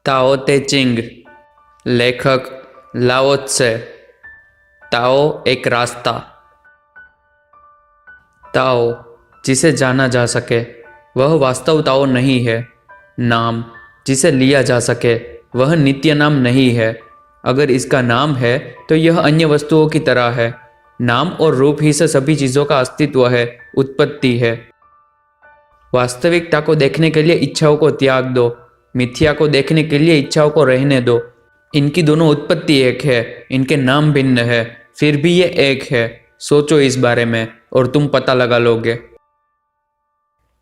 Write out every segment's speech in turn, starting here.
ताओ ते चिंग, लेखक लाओ त्से। ताओ एक रास्ता। ताओ जिसे जाना जा सके वह वास्तव ताओ नहीं है। नाम जिसे लिया जा सके वह नित्य नाम नहीं है। अगर इसका नाम है तो यह अन्य वस्तुओं की तरह है। नाम और रूप ही से सभी चीज़ों का अस्तित्व है, उत्पत्ति है। वास्तविकता को देखने के लिए इच्छाओं को त्याग दो, मिथ्या को देखने के लिए इच्छाओं को रहने दो। इनकी दोनों उत्पत्ति एक है, इनके नाम भिन्न है, फिर भी ये एक है। सोचो इस बारे में और तुम पता लगा लोगे।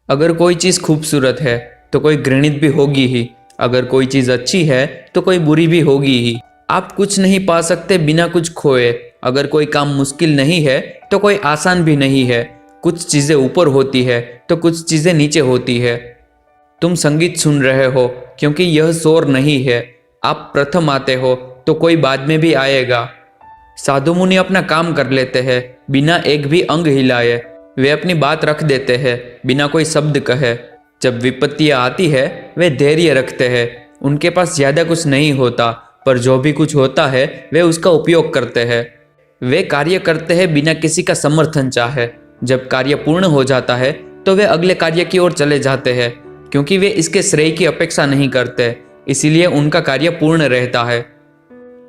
अगर कोई चीज़ खूबसूरत है तो कोई घृणित भी होगी ही। अगर कोई चीज़ अच्छी है तो कोई बुरी भी होगी ही। आप कुछ नहीं पा सकते बिना कुछ खोए। अगर कोई काम मुश्किल नहीं है तो कोई आसान भी नहीं है। कुछ चीज़ें ऊपर होती है तो कुछ चीज़ें नीचे होती है। तुम संगीत सुन रहे हो क्योंकि यह शोर नहीं है। आप प्रथम आते हो तो कोई बाद में भी आएगा। साधु मुनि अपना काम कर लेते हैं बिना एक भी अंग हिलाए। वे अपनी बात रख देते हैं बिना कोई शब्द कहे। जब विपत्तियाँ आती है वे धैर्य रखते हैं। उनके पास ज़्यादा कुछ नहीं होता, पर जो भी कुछ होता है वे उसका उपयोग करते हैं। वे कार्य करते हैं बिना किसी का समर्थन चाहे। जब कार्य पूर्ण हो जाता है तो वे अगले कार्य की ओर चले जाते हैं, क्योंकि वे इसके श्रेय की अपेक्षा नहीं करते, इसीलिए उनका कार्य पूर्ण रहता है।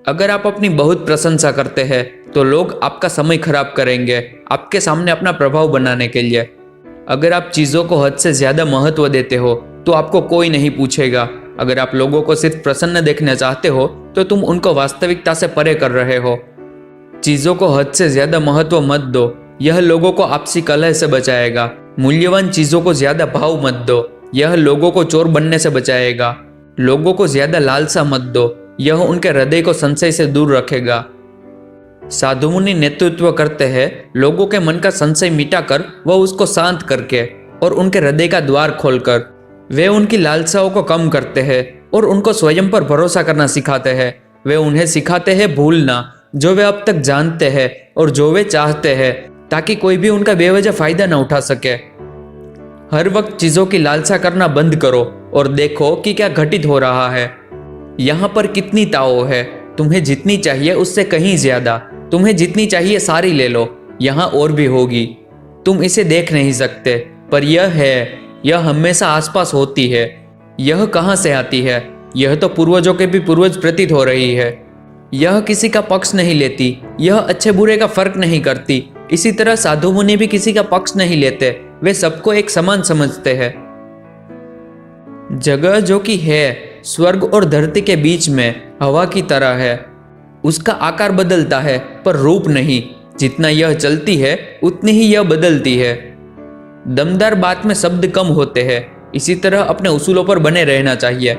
अगर आप अपनी बहुत प्रशंसा करते हैं तो लोग आपका समय खराब करेंगे आपके सामने अपना प्रभाव बनाने के लिए। अगर आप चीज़ों को हद से ज़्यादा महत्व देते हो तो आपको कोई नहीं पूछेगा। अगर आप लोगों को सिर्फ प्रसन्न देखना चाहते हो तो तुम उनको वास्तविकता से परे कर रहे हो। चीज़ों को हद से ज़्यादा महत्व मत दो, यह लोगों को आपसी कलह से बचाएगा। मूल्यवान चीज़ों को ज़्यादा भाव मत दो, यह लोगों को चोर बनने से बचाएगा। लोगों को ज़्यादा लालसा मत दो, यह उनके हृदय को संशय से दूर रखेगा। साधु मुनि नेतृत्व करते हैं लोगों के मन का संशय मिटाकर व उसको शांत करके और उनके हृदय का द्वार खोलकर। वे उनकी लालसाओं को कम करते हैं और उनको स्वयं पर भरोसा करना सिखाते हैं। वे उन्हें सिखाते हैं भूलना जो वे अब तक जानते हैं और जो वे चाहते हैं, ताकि कोई भी उनका बेवजह फायदा न उठा सके। हर वक्त चीज़ों की लालसा करना बंद करो और देखो कि क्या घटित हो रहा है। यहाँ पर कितनी ताओ है, तुम्हें जितनी चाहिए उससे कहीं ज्यादा। तुम्हें जितनी चाहिए सारी ले लो, यहाँ और भी होगी। तुम इसे देख नहीं सकते, पर यह है, यह हमेशा आसपास होती है। यह कहाँ से आती है? यह तो पूर्वजों के भी पूर्वज प्रतीत हो रही है। यह किसी का पक्ष नहीं लेती, यह अच्छे बुरे का फर्क नहीं करती। इसी तरह साधु मुनि भी किसी का पक्ष नहीं लेते, वे सबको एक समान समझते हैं। जगह जो कि है स्वर्ग और धरती के बीच में हवा की तरह है। उसका आकार बदलता है पर रूप नहीं। जितना यह चलती है उतनी ही यह बदलती है। दमदार बात में शब्द कम होते हैं, इसी तरह अपने उसूलों पर बने रहना चाहिए।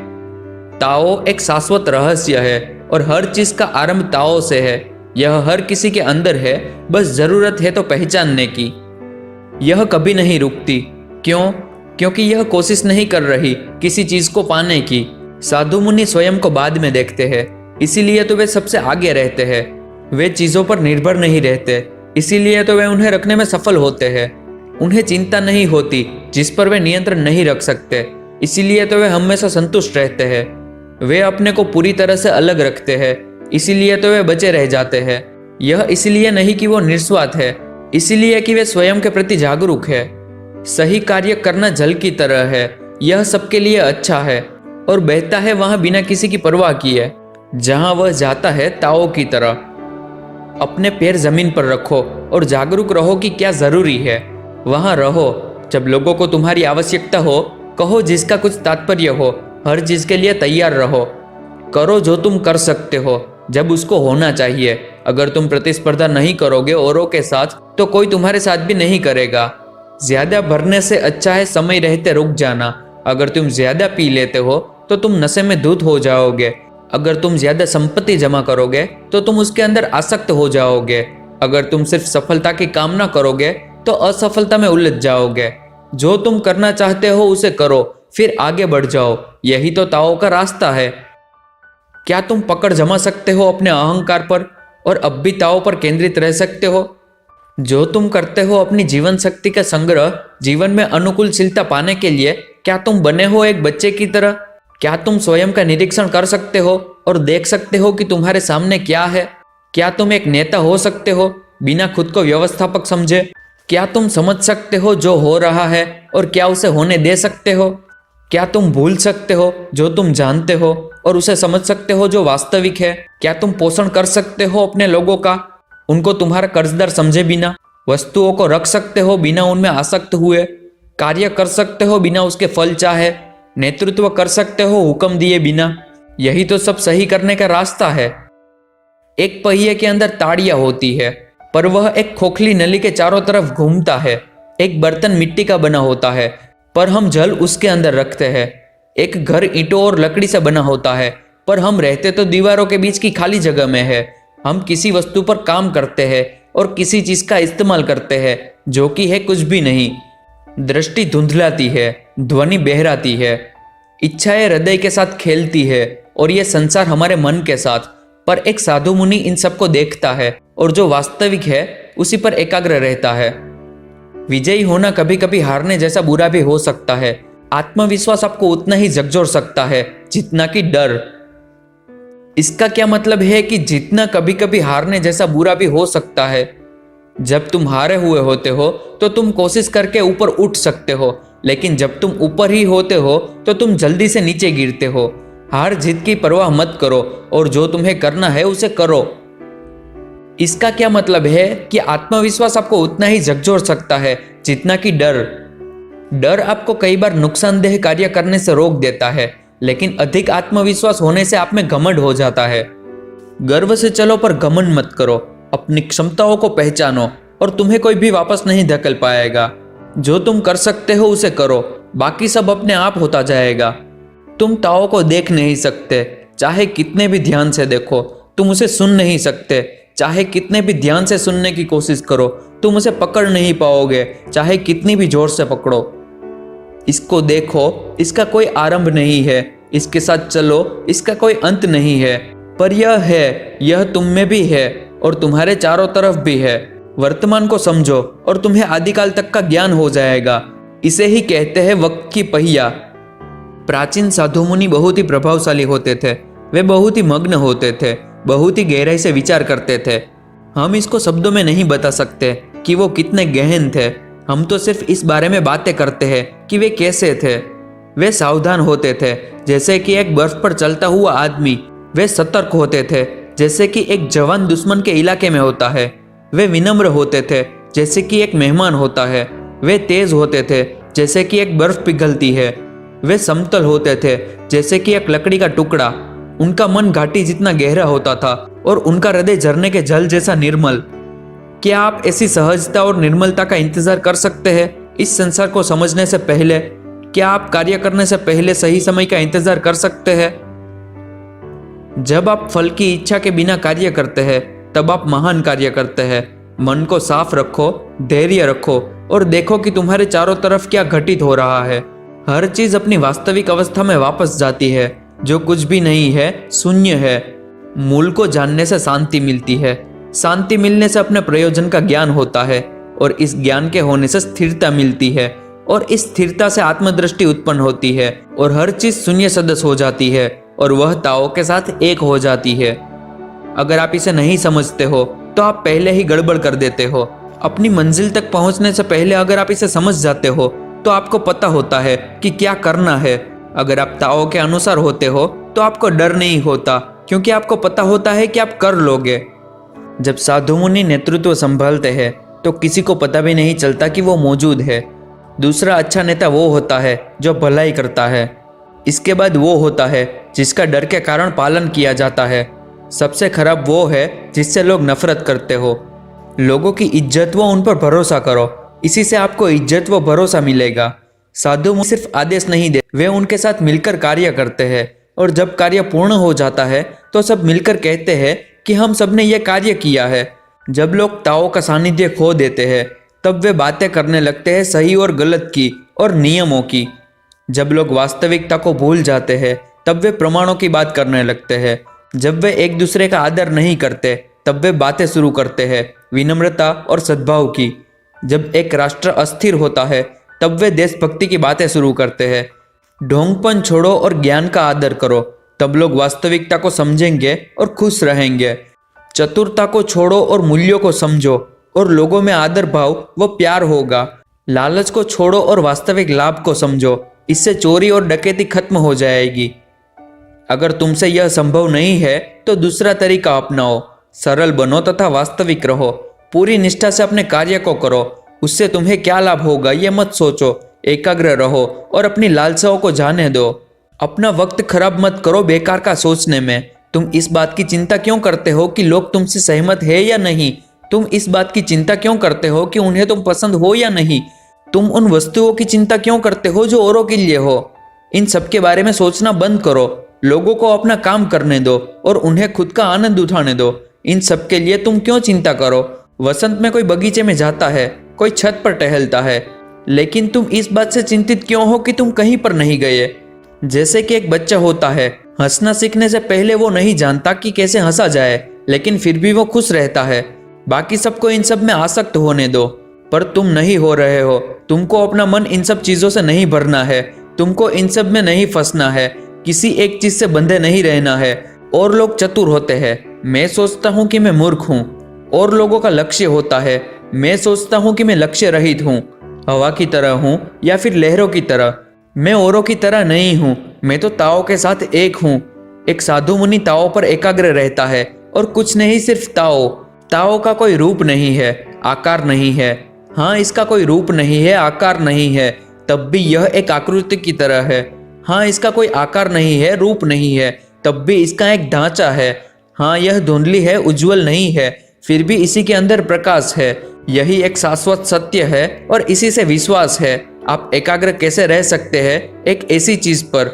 ताओ एक शाश्वत रहस्य है और हर चीज का आरंभ ताओ से है। यह हर किसी के अंदर है, बस जरूरत है तो पहचानने की। यह कभी नहीं रुकती। क्यों? क्योंकि यह कोशिश नहीं कर रही किसी चीज को पाने की। साधु मुनि स्वयं को बाद में देखते हैं, इसीलिए तो वे सबसे आगे रहते हैं। वे चीजों पर निर्भर नहीं रहते, इसीलिए तो वे उन्हें रखने में सफल होते हैं। उन्हें चिंता नहीं होती जिस पर वे नियंत्रण नहीं रख सकते, इसीलिए तो वे हमेशा संतुष्ट रहते हैं। वे अपने को पूरी तरह से अलग रखते हैं, इसीलिए तो वे बचे रह जाते हैं। यह इसलिए नहीं कि वो निस्वार्थ है, इसीलिए कि वे स्वयं के प्रति जागरूक है। सही कार्य करना जल की तरह है, यह सबके लिए अच्छा है और बहता है वहां बिना किसी की परवाह किए। जहां वह जाता है ताओ की तरह। अपने पैर जमीन पर रखो और जागरूक रहो कि क्या जरूरी है। वहां रहो। जब लोगों को तुम्हारी आवश्यकता हो, कहो जिसका कुछ तात्पर्य हो। हर चीज के लिए तैयार रहो। करो जो तुम कर सकते हो जब उसको होना चाहिए। अगर तुम प्रतिस्पर्धा नहीं करोगे औरों के साथ तो कोई तुम्हारे साथ भी नहीं करेगा। ज्यादा भरने से अच्छा है समय रहते रुक जाना। अगर तुम ज्यादा पी लेते हो तो तुम नशे में धुत हो जाओगे। अगर तुम ज्यादा संपत्ति जमा करोगे तो तुम उसके अंदर आसक्त हो जाओगे। अगर तुम सिर्फ सफलता की कामना करोगे तो असफलता में उलझ जाओगे। जो तुम करना चाहते हो उसे करो, फिर आगे बढ़ जाओ। यही तो ताओ का रास्ता है। क्या तुम पकड़ जमा सकते हो अपने अहंकार पर और अब भी ताओ पर केंद्रित रह सकते हो? जो तुम करते हो अपनी जीवन शक्ति का संग्रह जीवन में अनुकूलशीलता पाने के लिए, क्या तुम बने हो एक बच्चे की तरह? क्या तुम स्वयं का निरीक्षण कर सकते हो और देख सकते हो कि तुम्हारे सामने क्या है? क्या तुम एक नेता हो सकते हो बिना खुद को व्यवस्थापक समझे? क्या तुम समझ सकते हो जो हो रहा है और क्या उसे होने दे सकते हो? क्या तुम भूल सकते हो जो तुम जानते हो और उसे समझ सकते हो जो वास्तविक है? क्या तुम पोषण कर सकते हो अपने लोगों का, उनको तुम्हारा कर्जदार समझे बिना? वस्तुओं को रख सकते हो बिना उनमें आसक्त हुए? कार्य कर सकते हो बिना उसके फल चाहे? नेतृत्व कर सकते हो हुक्म दिए बिना? यही तो सब सही करने का रास्ता है। एक पहिए के अंदर ताड़ियां होती है, पर वह एक खोखली नली के चारों तरफ घूमता है। एक बर्तन मिट्टी का बना होता है, पर हम जल उसके अंदर रखते हैं। एक घर ईंटों और लकड़ी से बना होता है, पर हम रहते तो दीवारों के बीच की खाली जगह में है। हम किसी वस्तु पर काम करते हैं और किसी चीज का इस्तेमाल करते हैं जो कि है कुछ भी नहीं। दृष्टि धुंधलाती है, ध्वनि बहराती है, इच्छाएं हृदय के साथ खेलती है और यह संसार हमारे मन के साथ। पर एक साधु मुनि इन सबको देखता है और जो वास्तविक है उसी पर एकाग्र रहता है। विजयी होना कभी कभी हारने जैसा बुरा भी हो सकता है। आत्मविश्वास आपको उतना ही झकझोर सकता है जितना कि डर। इसका क्या मतलब है कि जितना कभी कभी हारने जैसा बुरा भी हो सकता है। जब तुम हारे हुए होते हो तो तुम कोशिश करके ऊपर उठ सकते हो, लेकिन जब तुम ऊपर ही होते हो तो तुम जल्दी से नीचे गिरते हो। हार जीत की परवाह मत करो और जो तुम्हें करना है उसे करो। इसका क्या मतलब है कि आत्मविश्वास आपको उतना ही झकझोर सकता है जितना कि डर। डर आपको कई बार नुकसानदेह कार्य करने से रोक देता है, लेकिन अधिक आत्मविश्वास होने से आप में घमंड हो जाता है। गर्व से चलो पर घमंड मत करो। अपनी क्षमताओं को पहचानो और तुम्हें कोई भी वापस नहीं धकेल पाएगा। जो तुम कर सकते हो उसे करो, बाकी सब अपने आप होता जाएगा। तुम ताओ को देख नहीं सकते, चाहे कितने भी ध्यान से देखो। तुम उसे सुन नहीं सकते, चाहे कितने भी ध्यान से सुनने की कोशिश करो। तुम उसे पकड़ नहीं पाओगे, चाहे कितनी भी जोर से पकड़ो। इसको देखो, इसका कोई आरंभ नहीं है। इसके साथ चलो, इसका कोई अंत नहीं है। पर यह है, यह तुम में भी है और तुम्हारे चारों तरफ भी है। वर्तमान को समझो और तुम्हें आदिकाल तक का ज्ञान हो जाएगा। इसे ही कहते हैं वक्त की पहिया। प्राचीन साधु मुनि बहुत ही प्रभावशाली होते थे। वे बहुत ही मग्न होते थे, बहुत ही गहराई से विचार करते थे। हम इसको शब्दों में नहीं बता सकते कि वो कितने गहन थे। हम तो सिर्फ इस बारे में बातें करते हैं कि वे कैसे थे। वे सावधान होते थे जैसे कि एक बर्फ पर चलता हुआ आदमी। वे सतर्क होते थे जैसे कि एक जवान दुश्मन के इलाके में होता है। वे विनम्र होते थे जैसे कि एक मेहमान होता है। वे तेज होते थे जैसे कि एक बर्फ पिघलती है। वे समतल होते थे जैसे कि एक लकड़ी का टुकड़ा। उनका मन घाटी जितना गहरा होता था और उनका हृदय झरने के जल जैसा निर्मल। क्या आप ऐसी सहजता और निर्मलता का इंतजार कर सकते हैं इस संसार को समझने से पहले? क्या आप कार्य करने से पहले सही समय का इंतजार कर सकते हैं? जब आप फल की इच्छा के बिना कार्य करते हैं तब आप महान कार्य करते हैं। मन को साफ रखो, धैर्य रखो और देखो कि तुम्हारे चारों तरफ क्या घटित हो रहा है। हर चीज अपनी वास्तविक अवस्था में वापस जाती है। जो कुछ भी नहीं है शून्य है। मूल को जानने से शांति मिलती है। शांति मिलने से अपने प्रयोजन का ज्ञान होता है और इस ज्ञान के होने से स्थिरता मिलती है और इस स्थिरता से आत्मदृष्टि उत्पन्न होती है और हर चीज शून्य सदस्य हो जाती है और वह ताओ के साथ एक हो जाती है। अगर आप इसे नहीं समझते हो तो आप पहले ही गड़बड़ कर देते हो। अपनी मंजिल तक पहुंचने से पहले अगर आप इसे समझ जाते हो तो आपको पता होता है कि क्या करना है। अगर आप ताओ के अनुसार होते हो तो आपको डर नहीं होता, क्योंकि आपको पता होता है कि आप कर लोगे। जब साधु मुनि नेतृत्व संभालते हैं तो किसी को पता भी नहीं चलता कि वो मौजूद है। दूसरा अच्छा नेता वो होता है जो भलाई करता है। इसके बाद वो होता है जिसका डर के कारण पालन किया जाता है। सबसे खराब वो है जिससे लोग नफरत करते हो। लोगों की इज्जत व उन पर भरोसा करो, इसी से आपको इज्जत व भरोसा मिलेगा। साधु मुनि सिर्फ आदेश नहीं दे, वे उनके साथ मिलकर कार्य करते हैं और जब कार्य पूर्ण हो जाता है तो सब मिलकर कहते हैं कि हम सब ने यह कार्य किया है। जब लोग ताओ का सानिध्य खो देते हैं तब वे बातें करने लगते हैं सही और गलत की और नियमों की। जब लोग वास्तविकता को भूल जाते हैं तब वे प्रमाणों की बात करने लगते हैं। जब वे एक दूसरे का आदर नहीं करते तब वे बातें शुरू करते हैं विनम्रता और सद्भाव की। जब एक राष्ट्र अस्थिर होता है तब वे देशभक्ति की बातें शुरू करते हैं। ढोंगपन छोड़ो और ज्ञान का आदर करो, तब लोग वास्तविकता को समझेंगे और खुश रहेंगे। चतुरता को छोड़ो और मूल्यों को समझो, और लोगों में आदर भाव व प्यार होगा। लालच को छोड़ो और वास्तविक लाभ को समझो, इससे चोरी और डकैती खत्म हो जाएगी। अगर तुमसे यह संभव नहीं है तो दूसरा तरीका अपनाओ। सरल बनो तथा वास्तविक रहो। पूरी निष्ठा से अपने कार्य को करो। उससे तुम्हें क्या लाभ होगा ये मत सोचो। एकाग्र रहो और अपनी लालसाओं को जाने दो। अपना वक्त खराब मत करो बेकार का सोचने में। तुम इस बात की चिंता क्यों करते हो कि लोग तुमसे सहमत है या नहीं? तुम इस बात की चिंता क्यों करते हो कि उन्हें तुम पसंद हो या नहीं? तुम उन वस्तुओं की चिंता क्यों करते हो जो औरों के लिए हो? इन सब के बारे में सोचना बंद करो। लोगों को अपना काम करने दो और उन्हें खुद का आनंद उठाने दो। इन सब के लिए तुम क्यों चिंता करो? वसंत में कोई बगीचे में जाता है, कोई छत पर टहलता है, लेकिन तुम इस बात से चिंतित क्यों हो कि तुम कहीं पर नहीं गए? जैसे कि एक बच्चा होता है, हंसना सीखने से पहले वो नहीं जानता कि कैसे हंसा जाए, लेकिन फिर भी वो खुश रहता है। बाकी सबको इन सब में आसक्त होने दो, पर तुम नहीं हो रहे हो। तुमको अपना मन इन सब चीजों से नहीं भरना है। तुमको इन सब में नहीं फंसना है। किसी एक चीज से बंधे नहीं रहना है। और लोग चतुर होते हैं, मैं सोचता हूँ कि मैं मूर्ख हूँ। और लोगों का लक्ष्य होता है, मैं सोचता हूँ कि मैं लक्ष्य रहित हूँ। हवा की तरह हूँ या फिर लहरों की तरह। मैं औरों की तरह नहीं हूँ, मैं तो ताओ के साथ एक हूँ। एक साधु मुनि ताओ पर एकाग्र रहता है, और कुछ नहीं, सिर्फ ताओ। ताओ का कोई रूप नहीं है, आकार नहीं है। हाँ, इसका कोई रूप नहीं है, आकार नहीं है, तब भी यह एक आकृति की तरह है। हाँ, इसका कोई आकार नहीं है, रूप नहीं है, तब भी इसका एक ढांचा है। हाँ, यह धुंधली है, उज्जवल नहीं है, फिर भी इसी के अंदर प्रकाश है। यही एक शाश्वत सत्य है और इसी से विश्वास है। आप एकाग्र कैसे रह सकते हैं एक ऐसी चीज पर?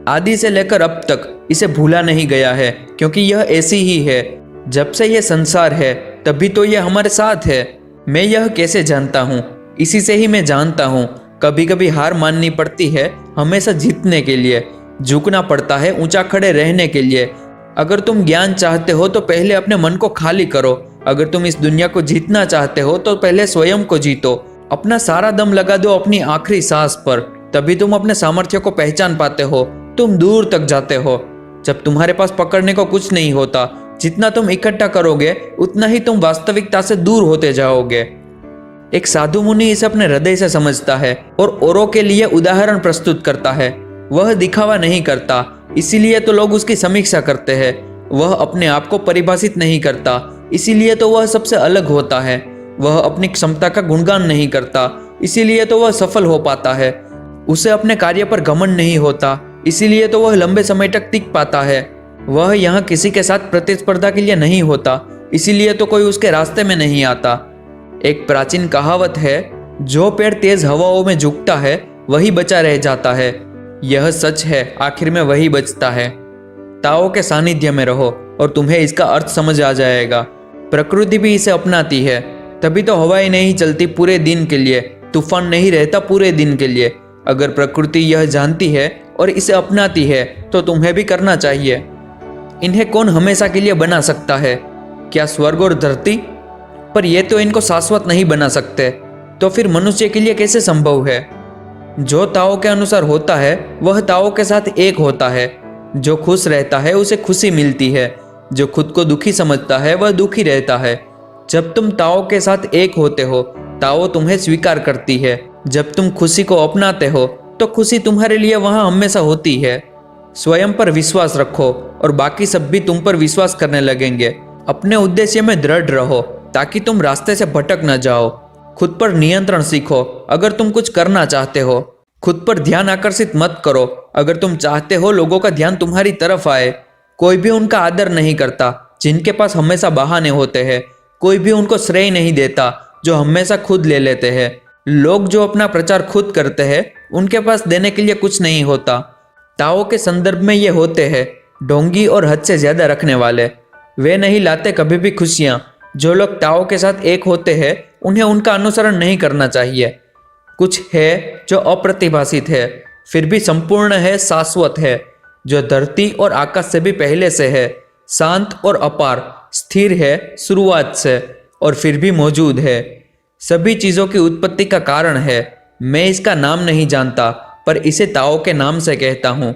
आदि से लेकर अब तक इसे भूला नहीं गया है, क्योंकि यह ऐसी ही है। जब से यह संसार है तभी तो यह हमारे साथ है। मैं यह कैसे जानता हूँ? इसी से ही मैं जानता हूँ। कभी कभी हार माननी पड़ती है, हमेशा जीतने के लिए झुकना पड़ता है, ऊंचा खड़े रहने के लिए। अगर तुम ज्ञान चाहते हो तो पहले अपने मन को खाली करो। अगर तुम इस दुनिया को जीतना चाहते हो तो पहले स्वयं को जीतो। अपना सारा दम लगा दो अपनी आखिरी सांस पर, तभी तुम अपने सामर्थ्य को पहचान पाते हो। तुम दूर तक जाते हो। जब तुम्हारे पास पकड़ने को कुछ नहीं होता, जितना तुम इकट्ठा करोगे उतना ही तुम वास्तविकता से दूर होते जाओगे। एक साधु मुनि इसे अपने हृदय से समझता है और औरों के लिए उदाहरण प्रस्तुत करता है। वह दिखावा नहीं करता, इसीलिए तो लोग उसकी समीक्षा करते हैं। वह अपने आप को परिभाषित नहीं करता, इसीलिए तो वह सबसे अलग होता है। वह अपनी क्षमता का गुणगान नहीं करता, इसीलिए तो वह सफल हो पाता है। उसे अपने कार्य पर घमंड नहीं होता, इसीलिए तो वह लंबे समय तक टिक पाता है। वह यहाँ किसी के साथ प्रतिस्पर्धा के लिए नहीं होता, इसीलिए तो कोई उसके रास्ते में नहीं आता। एक प्राचीन कहावत है, जो पेड़ तेज हवाओं में झुकता है वही बचा रह जाता है। यह सच है, आखिर में वही बचता है। ताओ के सानिध्य में रहो और तुम्हें इसका अर्थ समझ आ जाएगा। प्रकृति भी इसे अपनाती है, तभी तो हवाएं नहीं चलती पूरे दिन के लिए, तूफान नहीं रहता पूरे दिन के लिए। अगर प्रकृति यह जानती है और इसे अपनाती है तो तुम्हें भी करना चाहिए। इन्हें कौन हमेशा के लिए बना सकता है? क्या स्वर्ग और धरती? पर ये तो इनको शाश्वत नहीं बना सकते, तो फिर मनुष्य के लिए कैसे संभव है? जो ताओ के अनुसार होता है वह ताओ के साथ एक होता है। जो खुश रहता है उसे खुशी मिलती है, जो खुद को दुखी समझता है वह दुखी रहता है। जब तुम ताओ के साथ एक होते हो, ताओ तुम्हें स्वीकार करती है। जब तुम खुशी को अपनाते हो तो खुशी तुम्हारे लिए वहां हमेशा होती है। स्वयं पर विश्वास रखो और बाकी सब भी तुम पर विश्वास करने लगेंगे। अपने उद्देश्य में दृढ़ रहो ताकि तुम रास्ते से भटक न जाओ। खुद पर नियंत्रण सीखो अगर तुम कुछ करना चाहते हो। खुद पर ध्यान आकर्षित मत करो अगर तुम चाहते हो लोगों का ध्यान तुम्हारी तरफ आए। कोई भी उनका आदर नहीं करता जिनके पास हमेशा बहाने होते हैं। कोई भी उनको श्रेय नहीं देता जो हमेशा खुद ले लेते हैं। लोग जो अपना प्रचार खुद करते हैं उनके पास देने के लिए कुछ नहीं होता। ताओ के संदर्भ में ये होते हैं ढोंगी और हद से ज्यादा रखने वाले। वे नहीं लाते कभी भी खुशियाँ। जो लोग ताओ के साथ एक होते हैं उन्हें उनका अनुसरण नहीं करना चाहिए। कुछ है जो अप्रतिभाषित है, फिर भी संपूर्ण है, शाश्वत है, जो धरती और आकाश से भी पहले से है, शांत और अपार, स्थिर है शुरुआत से और फिर भी मौजूद है। सभी चीजों की उत्पत्ति का कारण है। मैं इसका नाम नहीं जानता, पर इसे ताओ के नाम से कहता हूँ।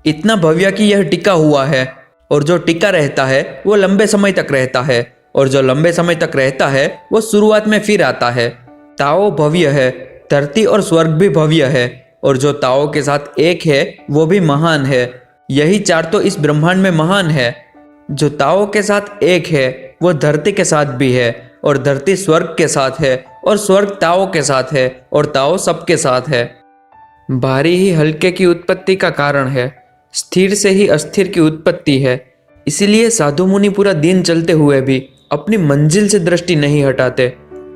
इतना भव्य कि यह टिका हुआ है, और जो टिका रहता है वो लंबे समय तक रहता है, और जो लंबे समय तक रहता है वो शुरुआत में फिर आता है। ताओ भव्य है, धरती और स्वर्ग भी भव्य है, और जो ताओ के साथ एक है वो भी महान है। यही चार तो इस ब्रह्मांड में महान है। जो ताओ के साथ एक है वो धरती के साथ भी है, और धरती स्वर्ग के साथ है, और स्वर्ग ताओ के साथ है, और ताओ सबके साथ है। भारी ही हल्के की उत्पत्ति का कारण है, स्थिर से ही अस्थिर की उत्पत्ति है। इसीलिए साधु मुनि पूरा दिन चलते हुए भी अपनी मंजिल से दृष्टि नहीं हटाते।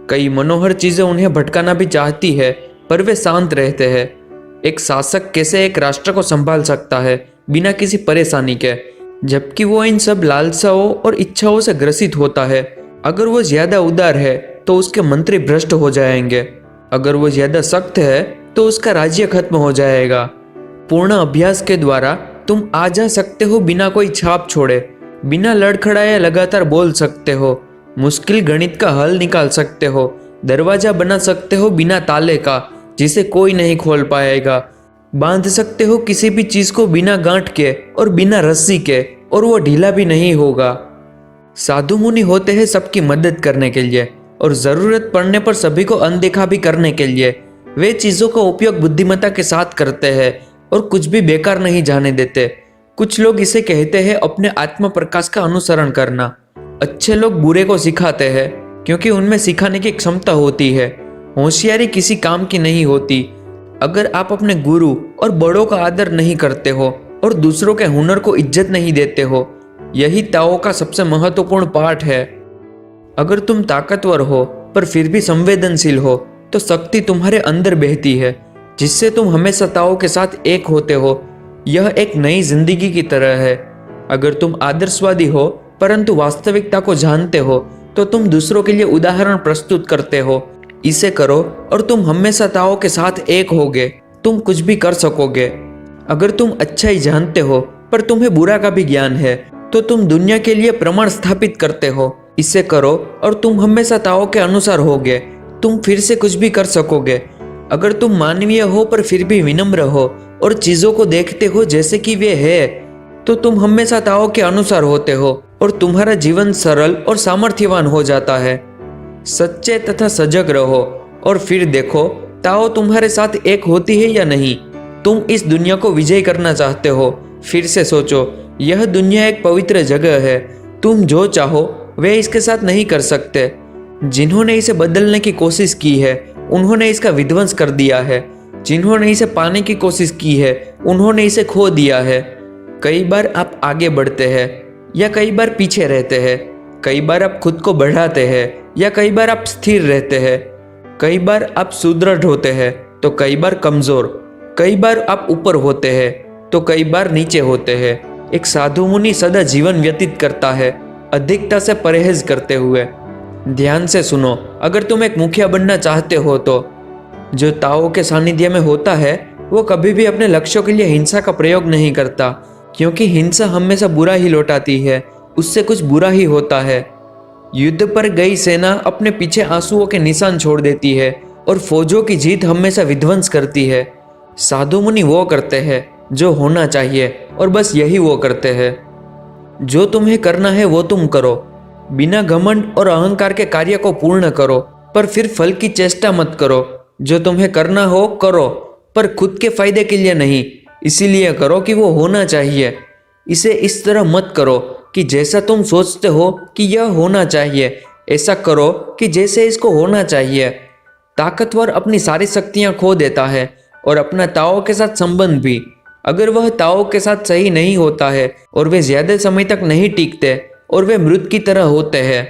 कई मनोहर चीजें उन्हें भटकाना भी चाहती है, पर वे शांत रहते हैं। एक शासक कैसे एक राष्ट्र को संभाल सकता है बिना किसी परेशानी के, जबकि वो इन सब लालसाओं और इच्छाओं से ग्रसित होता है। अगर वो ज्यादा उदार है तो उसके मंत्री भ्रष्ट हो जाएंगे, अगर वो ज्यादा सख्त है तो उसका राज्य खत्म हो जाएगा। पूर्ण अभ्यास के द्वारा तुम आ जा सकते हो बिना कोई छाप छोड़े, बिना लड़खड़ाए लगातार बोल सकते हो, मुश्किल गणित का हल निकाल सकते हो, दरवाजा बना सकते हो बिना ताले का जिसे कोई नहीं खोल पाएगा, बांध सकते हो किसी भी चीज को बिना गांठ के और बिना रस्सी के, और वो ढीला भी नहीं होगा। साधु मुनि होते हैं सबकी मदद करने के लिए, और जरूरत पड़ने पर सभी को अनदेखा भी करने के लिए। वे चीजों का उपयोग बुद्धिमत्ता के साथ करते हैं और कुछ भी बेकार नहीं जाने देते। कुछ लोग इसे कहते हैं अपने आत्म प्रकाश का अनुसरण करना। अच्छे लोग बुरे को सिखाते हैं क्योंकि उनमें सिखाने की क्षमता होती है। होशियारी किसी काम की नहीं होती। अगर आप अपने गुरु और बड़ों का आदर नहीं करते हो और दूसरों के हुनर को इज्जत नहीं देते हो, यही ताओ का सबसे महत्वपूर्ण पाठ है। अगर तुम ताकतवर हो पर फिर भी संवेदनशील हो तो शक्ति तुम्हारे अंदर बहती है, जिससे तुम हमेशा ताओ के साथ एक होते हो। यह एक नई जिंदगी की तरह है। अगर तुम आदर्शवादी हो परंतु वास्तविकता को जानते हो तो तुम दूसरों के लिए उदाहरण प्रस्तुत करते हो। इसे करो और तुम हमेशा ताओ के साथ एक होगे। तुम कुछ भी कर सकोगे। अगर तुम अच्छाई जानते हो पर तुम्हें बुरा का भी ज्ञान है तो तुम दुनिया के लिए प्रमाण स्थापित करते हो। इसे करो और तुम हमेशा ताओ के अनुसार होगे। तुम फिर से कुछ भी कर सकोगे। अगर तुम मानवीय हो पर फिर भी विनम्र हो और चीजों को देखते हो जैसे कि वे है, तो तुम हमेशा ताओ के अनुसार होते हो और तुम्हारा जीवन सरल और सामर्थ्यवान हो जाता है। सच्चे तथा सजग रहो और फिर देखो ताओ तुम्हारे साथ एक होती है या नहीं। तुम इस दुनिया को विजय करना चाहते हो, फिर से सोचो, यह दुनिया एक पवित्र जगह है। तुम जो चाहो वे इसके साथ नहीं कर सकते। जिन्होंने इसे बदलने की कोशिश की है उन्होंने इसका विध्वंस कर दिया है। जिन्होंने इसे पाने की कोशिश की है उन्होंने इसे खो दिया है। कई बार आप आगे बढ़ते हैं या कई बार पीछे रहते हैं। कई बार आप खुद को बढ़ाते हैं या कई बार आप स्थिर रहते हैं। कई बार आप सुदृढ़ होते हैं तो कई बार कमजोर। कई बार आप ऊपर होते हैं तो कई बार नीचे होते हैं। एक साधु मुनि सदा जीवन व्यतीत करता है, अधिकता से परहेज करते हुए। ध्यान से सुनो, अगर तुम एक मुखिया बनना चाहते हो तो जो ताओ के सानिध्य में होता है वो कभी भी अपने लक्ष्यों के लिए हिंसा का प्रयोग नहीं करता, क्योंकि हिंसा हमेशा बुरा ही लौटाती है, उससे कुछ बुरा ही होता है। युद्ध पर गई सेना अपने पीछे आंसुओं के निशान छोड़ देती है और फौजों की जीत हमेशा विध्वंस करती है। साधु मुनि वो करते हैं जो होना चाहिए और बस यही वो करते हैं। जो तुम्हें करना है वो तुम करो। बिना घमंड और अहंकार के कार्य को पूर्ण करो, पर फिर फल की चेष्टा मत करो। जो तुम्हें करना हो करो, पर खुद के फायदे के लिए नहीं, इसीलिए करो कि वो होना चाहिए। इसे इस तरह मत करो कि जैसा तुम सोचते हो कि यह होना चाहिए, ऐसा करो कि जैसे इसको होना चाहिए। ताकतवर अपनी सारी शक्तियां खो देता है और अपना ताओ के साथ संबंध भी। अगर वह ताओ के साथ सही नहीं होता है और वे ज्यादा समय तक नहीं टिकते और वे मृत की तरह होते हैं।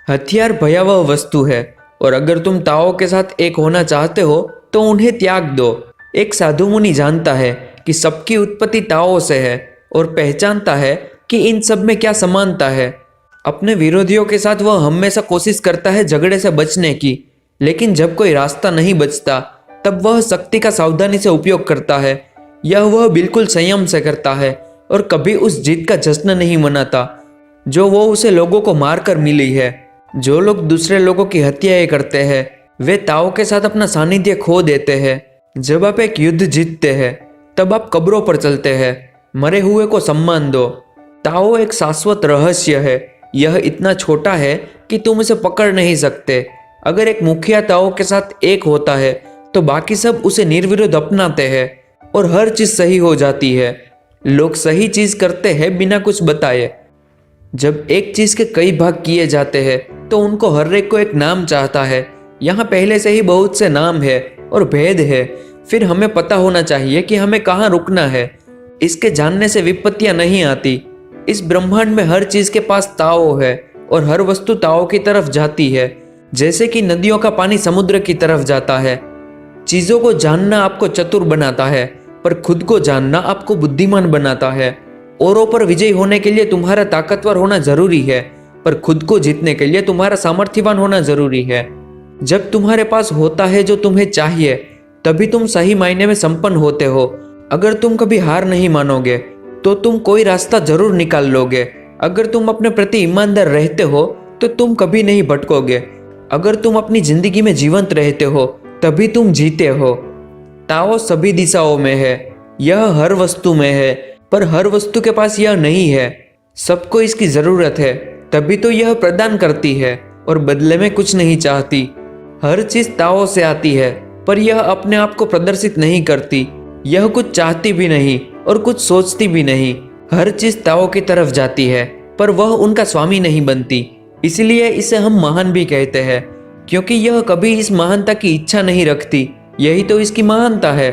हथियार भयावह वस्तु है और अगर तुम ताओ के साथ एक होना चाहते हो तो उन्हें त्याग दो। एक साधु मुनि जानता है कि सबकी उत्पत्ति ताओ से है और पहचानता है कि इन सब में क्या समानता है। अपने विरोधियों के साथ वह हमेशा कोशिश करता है झगड़े से बचने की, लेकिन जब कोई रास्ता नहीं बचता तब वह शक्ति का सावधानी से उपयोग करता है। यह वह बिल्कुल संयम से करता है और कभी उस जीत का जश्न नहीं मनाता जो वो उसे लोगों को मारकर मिली है। जो लोग दूसरे लोगों की हत्याएं करते हैं वे ताओ के साथ अपना सानिध्य खो देते हैं। जब आप एक युद्ध जीतते हैं तब आप कब्रों पर चलते हैं, मरे हुए को सम्मान दो। ताओ एक शाश्वत रहस्य है, यह इतना छोटा है कि तुम इसे पकड़ नहीं सकते। अगर एक मुखिया ताओ के साथ एक होता है तो बाकी सब उसे निर्विरोध अपनाते हैं और हर चीज सही हो जाती है। लोग सही चीज करते हैं बिना कुछ बताए। जब एक चीज के कई भाग किए जाते हैं तो उनको हर एक को एक नाम चाहता है। यहाँ पहले से ही बहुत से नाम है और भेद है। फिर हमें पता होना चाहिए कि हमें कहाँ रुकना है। इसके जानने से विपत्तियां नहीं आती। इस ब्रह्मांड में हर चीज के पास ताओ है और हर वस्तु ताओ की तरफ जाती है, जैसे कि नदियों का पानी समुद्र की तरफ जाता है। चीजों को जानना आपको चतुर बनाता है, पर खुद को जानना आपको बुद्धिमान बनाता है। औरों पर विजयी होने के लिए तुम्हारा ताकतवर होना जरूरी है, पर खुद को जीतने के लिए तुम्हारा सामर्थ्यवान होना जरूरी है। जब तुम्हारे पास होता है जो तुम्हें चाहिए, तभी तुम सही मायने में संपन्न होते हो। अगर तुम कभी हार नहीं मानोगे तो तुम कोई रास्ता जरूर निकाल लोगे। अगर तुम अपने प्रति ईमानदार रहते हो तो तुम कभी नहीं भटकोगे। अगर तुम अपनी जिंदगी में जीवंत रहते हो तभी तुम जीते हो। ताओ सभी दिशाओं में है, यह हर वस्तु में है, पर हर वस्तु के पास यह नहीं है। सबको इसकी जरूरत है, तभी तो यह प्रदान करती है और बदले में कुछ नहीं चाहती। हर चीज ताओ से आती है, पर यह अपने आप को प्रदर्शित नहीं करती। यह कुछ चाहती भी नहीं और कुछ सोचती भी नहीं। हर चीज ताओ की तरफ जाती है, पर वह उनका स्वामी नहीं बनती। इसलिए इसे हम महान भी कहते हैं, क्योंकि यह कभी इस महानता की इच्छा नहीं रखती। यही तो इसकी महानता है।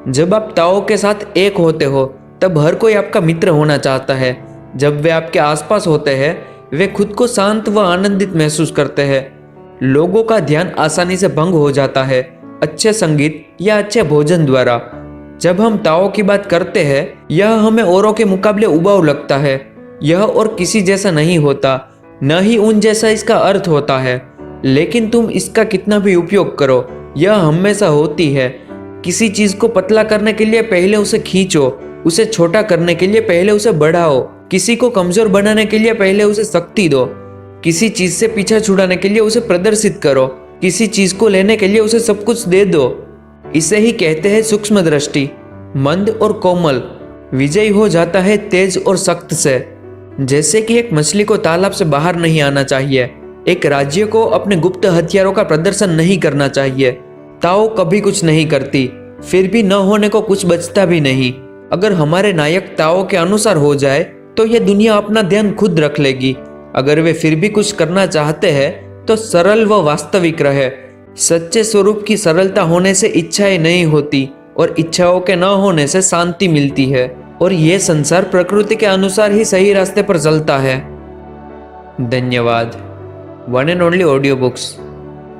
जब आप ताओ के साथ एक होते हो तब हर कोई आपका मित्र होना चाहता है। जब वे आपके आसपास होते हैं वे खुद को शांत व आनंदित महसूस करते हैं। लोगों का ध्यान आसानी से भंग हो जाता है अच्छे संगीत या अच्छे भोजन द्वारा। जब हम ताओ की बात करते हैं यह हमें औरों के मुकाबले उबाऊ लगता है। यह और किसी जैसा नहीं होता, न ही उन जैसा इसका अर्थ होता है। लेकिन तुम इसका कितना भी उपयोग करो, यह हमेशा होती है। किसी चीज को पतला करने के लिए पहले उसे खींचो, उसे छोटा करने के लिए पहले उसे बढ़ाओ, किसी को कमजोर बनाने के लिए पहले उसे शक्ति दो, किसी चीज से पीछा छुड़ाने के लिए उसे प्रदर्शित करो, किसी चीज को लेने के लिए उसे सब कुछ दे दो। इसे ही कहते हैं सूक्ष्म दृष्टि। मंद और कोमल विजयी हो जाता है तेज और सख्त से। जैसे कि एक मछली को तालाब से बाहर नहीं आना चाहिए, एक राज्य को अपने गुप्त हथियारों का प्रदर्शन नहीं करना चाहिए। ताओ कभी कुछ नहीं करती, फिर भी न होने को कुछ बचता भी नहीं। अगर हमारे नायक ताओ के अनुसार हो जाए तो यह दुनिया अपना ध्यान खुद रख लेगी। अगर वे फिर भी कुछ करना चाहते हैं तो सरल व वास्तविक रहे। सच्चे स्वरूप की सरलता होने से इच्छाएं नहीं होती और इच्छाओं के न होने से शांति मिलती है, और यह संसार प्रकृति के अनुसार ही सही रास्ते पर चलता है। धन्यवाद। One and only audio books.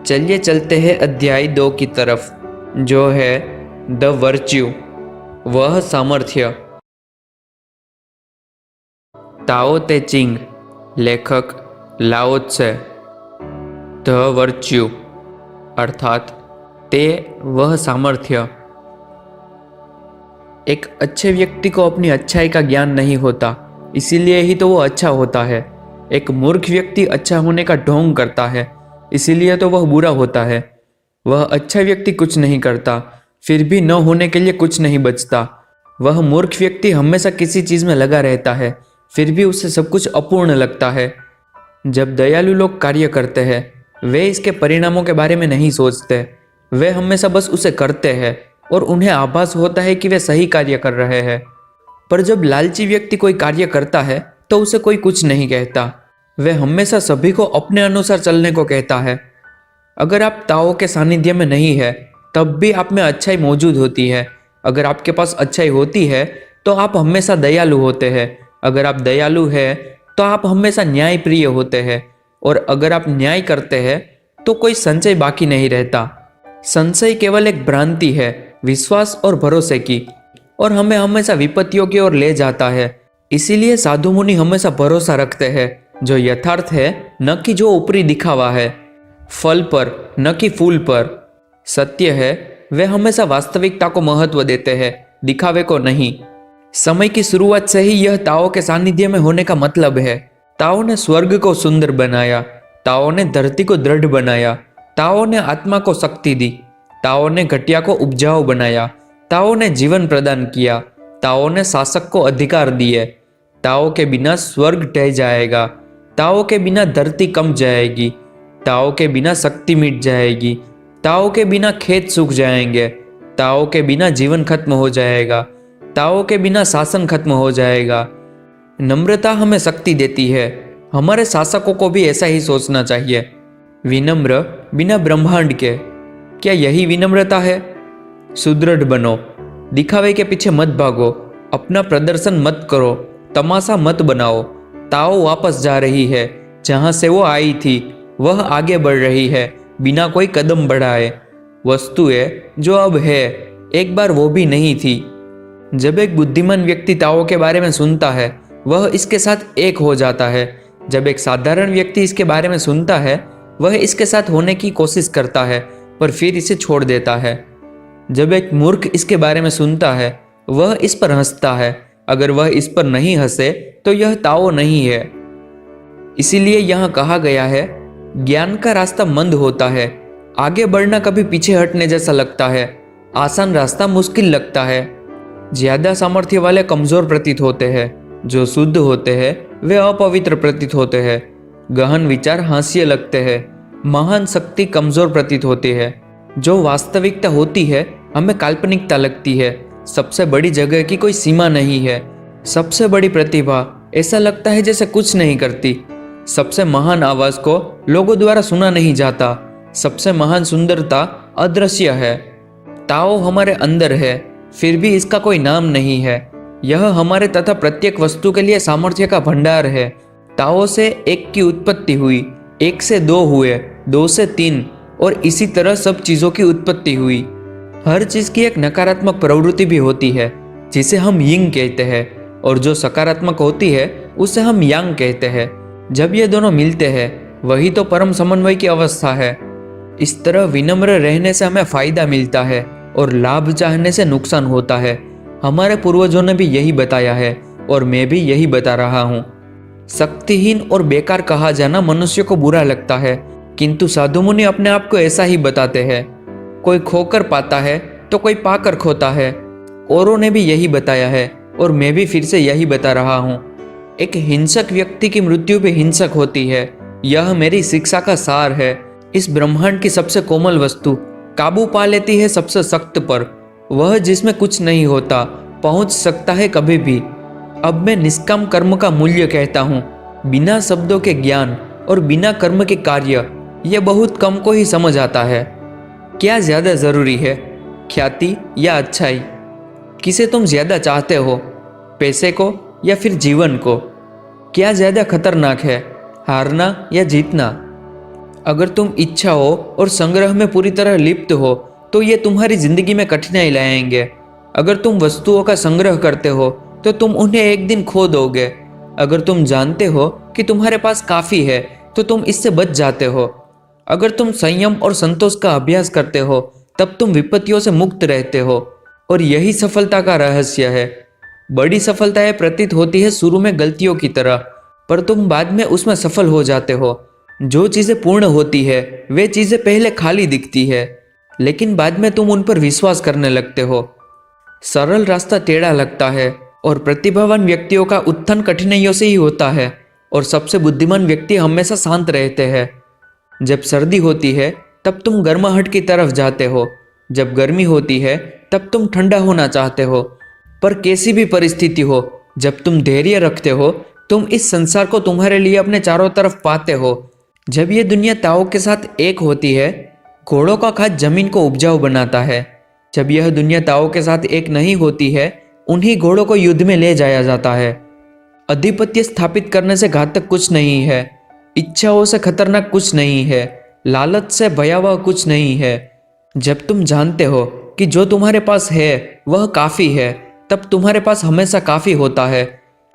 चलिए चलते हैं अध्याय 2 की तरफ, जो है द वर्च्यू, वह सामर्थ्य। ताओ ते चिंग, लेखक लाओ त्से। द वर्च्यू अर्थात ते वह सामर्थ्य। एक अच्छे व्यक्ति को अपनी अच्छाई का ज्ञान नहीं होता, इसीलिए ही तो वो अच्छा होता है। एक मूर्ख व्यक्ति अच्छा होने का ढोंग करता है, इसीलिए तो वह बुरा होता है। वह अच्छा व्यक्ति कुछ नहीं करता, फिर भी न होने के लिए कुछ नहीं बचता। वह मूर्ख व्यक्ति हमेशा किसी चीज में लगा रहता है, फिर भी उसे सब कुछ अपूर्ण लगता है। जब दयालु लोग कार्य करते हैं वे इसके परिणामों के बारे में नहीं सोचते, वे हमेशा बस उसे करते हैं और उन्हें आभास होता है कि वे सही कार्य कर रहे हैं। पर जब लालची व्यक्ति कोई कार्य करता है तो उसे कोई कुछ नहीं कहता, वे हमेशा सभी को अपने अनुसार चलने को कहता है। अगर आप ताओ के सानिध्य में नहीं है तब भी आप में अच्छाई मौजूद होती है। अगर आपके पास अच्छाई होती है तो आप हमेशा दयालु होते हैं। अगर आप दयालु हैं तो आप हमेशा न्यायप्रिय होते हैं, और अगर आप न्याय करते हैं तो कोई संशय बाकी नहीं रहता। संशय केवल एक भ्रांति है विश्वास और भरोसे की, और हमें हमेशा विपत्तियों की ओर ले जाता है। इसीलिए साधु मुनि हमेशा भरोसा रखते हैं जो यथार्थ है, न कि जो ऊपरी दिखावा है। फल पर न कि फूल पर। सत्य है वे हमेशा वास्तविकता को महत्व देते हैं, दिखावे को नहीं। समय की शुरुआत से ही यह ताओ के सानिध्य में होने का मतलब है। ताओ ने स्वर्ग को सुंदर बनाया, ताओ ने धरती को दृढ़ बनाया, ताओ ने आत्मा को शक्ति दी, ताओ ने घटिया को उपजाऊ बनाया। ताओ ने जीवन प्रदान किया। ताओ ने शासक को अधिकार दिए। ताओ के बिना स्वर्ग ढह जाएगा। ताओ के बिना धरती कंप जाएगी। ताओ के बिना शक्ति मिट जाएगी। ताओ के बिना खेत सूख जाएंगे। ताओ के बिना जीवन खत्म हो जाएगा। ताओ के बिना शासन खत्म हो जाएगा। नम्रता हमें शक्ति देती है। हमारे शासकों को भी ऐसा ही सोचना चाहिए। विनम्र बिना ब्रह्मांड के, क्या यही विनम्रता है? सुदृढ़ बनो, दिखावे के पीछे मत भागो, अपना प्रदर्शन मत करो, तमाशा मत बनाओ। ताओ वापस जा रही है, जहां से वो आई थी वह आगे बढ़ रही है बिना कोई कदम बढ़ाए। वस्तुएं जो अब है एक बार वो भी नहीं थी। जब एक बुद्धिमान व्यक्ति ताओ के बारे में सुनता है वह इसके साथ एक हो जाता है। जब एक साधारण व्यक्ति इसके बारे में सुनता है वह इसके साथ होने की कोशिश करता है पर फिर इसे छोड़ देता है। जब एक मूर्ख इसके बारे में सुनता है वह इस पर हंसता है। अगर वह इस पर नहीं हंसे तो यह ताओ नहीं है। इसीलिए यहाँ कहा गया है, ज्ञान का रास्ता मंद होता है, आगे बढ़ना कभी पीछे हटने जैसा लगता है, आसान रास्ता मुश्किल लगता है। ज्यादा सामर्थ्य वाले कमजोर प्रतीत होते हैं, जो शुद्ध होते हैं वे अपवित्र प्रतीत होते हैं। गहन विचार हास्य लगते हैं, महान शक्ति कमजोर प्रतीत होती है। जो वास्तविकता होती है हमें काल्पनिकता लगती है। सबसे बड़ी जगह की कोई सीमा नहीं है। सबसे बड़ी प्रतिभा ऐसा लगता है जैसे कुछ नहीं करती। सबसे महान आवाज को लोगों द्वारा सुना नहीं जाता। सबसे महान सुंदरता अदृश्य है। ताओ हमारे अंदर है, फिर भी इसका कोई नाम नहीं है। यह हमारे तथा प्रत्येक वस्तु के लिए सामर्थ्य का भंडार है। ताओ से एक की उत्पत्ति हुई, एक से दो हुए, दो से तीन, और इसी तरह सब चीजों की उत्पत्ति हुई। हर चीज की एक नकारात्मक प्रवृत्ति भी होती है जिसे हम यिंग कहते हैं, और जो सकारात्मक होती है उसे हम यांग कहते हैं। जब ये दोनों मिलते हैं वही तो परम समन्वय की अवस्था है। इस तरह विनम्र रहने से हमें फायदा मिलता है और लाभ चाहने से नुकसान होता है। हमारे पूर्वजों ने भी यही बताया है और मैं भी यही बता रहा हूँ। शक्तिहीन और बेकार कहा जाना मनुष्य को बुरा लगता है, किंतु साधु मुनि अपने आप को ऐसा ही बताते हैं। कोई खोकर पाता है तो कोई पाकर खोता है। औरों ने भी यही बताया है और मैं भी फिर से यही बता रहा हूँ। एक हिंसक व्यक्ति की मृत्यु भी हिंसक होती है। यह मेरी शिक्षा का सार है। इस ब्रह्मांड की सबसे कोमल वस्तु काबू पा लेती है सबसे सख्त पर। वह जिसमें कुछ नहीं होता पहुंच सकता है कभी भी। अब मैं निष्काम कर्म का मूल्य कहता हूँ। बिना शब्दों के ज्ञान और बिना कर्म के कार्य, यह बहुत कम को ही समझ आता है। क्या ज्यादा जरूरी है, ख्याति या अच्छाई? किसे तुम ज्यादा चाहते हो, पैसे को या फिर जीवन को? क्या ज्यादा खतरनाक है, हारना या जीतना? अगर तुम इच्छाओं और संग्रह में पूरी तरह लिप्त हो तो ये तुम्हारी जिंदगी में कठिनाई लाएंगे। अगर तुम वस्तुओं का संग्रह करते हो तो तुम उन्हें एक दिन खो दोगे। अगर तुम जानते हो कि तुम्हारे पास काफी है तो तुम इससे बच जाते हो। अगर तुम संयम और संतोष का अभ्यास करते हो तब तुम विपत्तियों से मुक्त रहते हो। और यही सफलता का रहस्य है। बड़ी सफलताएं प्रतीत होती है शुरू में गलतियों की तरह, पर तुम बाद में उसमें सफल हो जाते हो। जो चीजें पूर्ण होती है वे चीजें पहले खाली दिखती है, लेकिन बाद में तुम उन पर विश्वास करने लगते हो। सरल रास्ता टेढ़ा लगता है और प्रतिभावान व्यक्तियों का उत्थान कठिनाइयों से ही होता है। और सबसे बुद्धिमान व्यक्ति हमेशा शांत रहते हैं। जब सर्दी होती है तब तुम गर्माहट की तरफ जाते हो। जब गर्मी होती है तब तुम ठंडा होना चाहते हो। पर कैसी भी परिस्थिति हो, जब तुम धैर्य रखते हो तुम इस संसार को तुम्हारे लिए अपने चारों तरफ पाते हो। जब ये दुनिया ताओ के साथ एक होती है, घोड़ों का खाद जमीन को उपजाऊ बनाता है। जब यह दुनिया ताओ के साथ एक नहीं होती है, उन्हीं घोड़ों को युद्ध में ले जाया जाता है। अधिपत्य स्थापित करने से घातक कुछ नहीं है, इच्छाओं से खतरनाक कुछ नहीं है, लालच से भयावह कुछ नहीं है। जब तुम जानते हो कि जो तुम्हारे पास है वह काफी है, तब तुम्हारे पास हमेशा काफी होता है।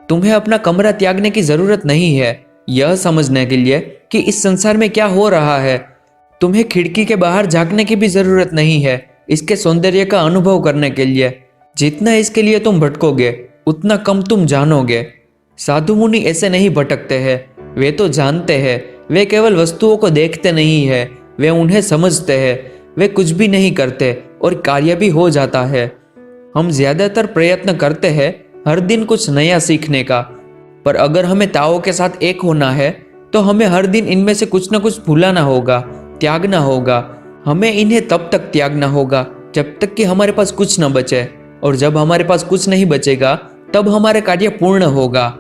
तुम्हें अपना कमरा त्यागने की जरूरत नहीं है यह समझने के लिए कि इस संसार में क्या हो रहा है। तुम्हें खिड़की के बाहर झांकने की भी जरूरत नहीं है इसके सौंदर्य का अनुभव करने के लिए। जितना इसके लिए तुम भटकोगे उतना कम तुम जानोगे। साधु मुनि ऐसे नहीं भटकते हैं, वे तो जानते हैं। वे केवल वस्तुओं को देखते नहीं है, वे उन्हें समझते हैं। वे कुछ भी नहीं करते और कार्य भी हो जाता है। हम ज्यादातर प्रयत्न करते हैं हर दिन कुछ नया सीखने का, पर अगर हमें ताओ के साथ एक होना है तो हमें हर दिन इनमें से कुछ न कुछ भुलाना होगा, त्यागना होगा। हमें इन्हें तब तक त्यागना होगा जब तक कि हमारे पास कुछ न बचे, और जब हमारे पास कुछ नहीं बचेगा तब हमारे कार्य पूर्ण होगा।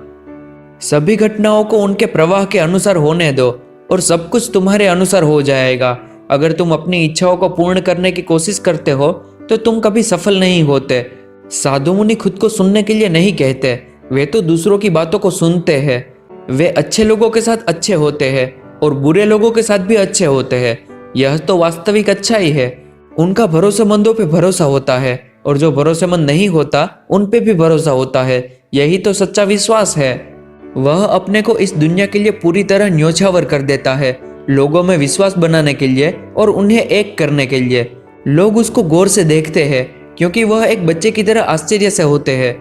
सभी घटनाओं को उनके प्रवाह के अनुसार होने दो और सब कुछ तुम्हारे अनुसार हो जाएगा। अगर तुम अपनी इच्छाओं को पूर्ण करने की कोशिश करते हो तो तुम कभी सफल नहीं होते। साधु मुनि खुद को सुनने के लिए नहीं कहते, वे तो दूसरों की बातों को सुनते हैं। वे अच्छे लोगों के साथ अच्छे होते हैं और बुरे लोगों के साथ भी अच्छे होते हैं। यह तो वास्तविक अच्छाई है। उनका भरोसेमंदों पे भरोसा होता है और जो भरोसेमंद नहीं होता उन पे भी भरोसा होता है। यही तो सच्चा विश्वास है। वह अपने को इस दुनिया के लिए पूरी तरह न्योछावर कर देता है, लोगों में विश्वास बनाने के लिए और उन्हें एक करने के लिए। लोग उसको गौर से देखते हैं क्योंकि वह एक बच्चे की तरह आश्चर्य से होते हैं।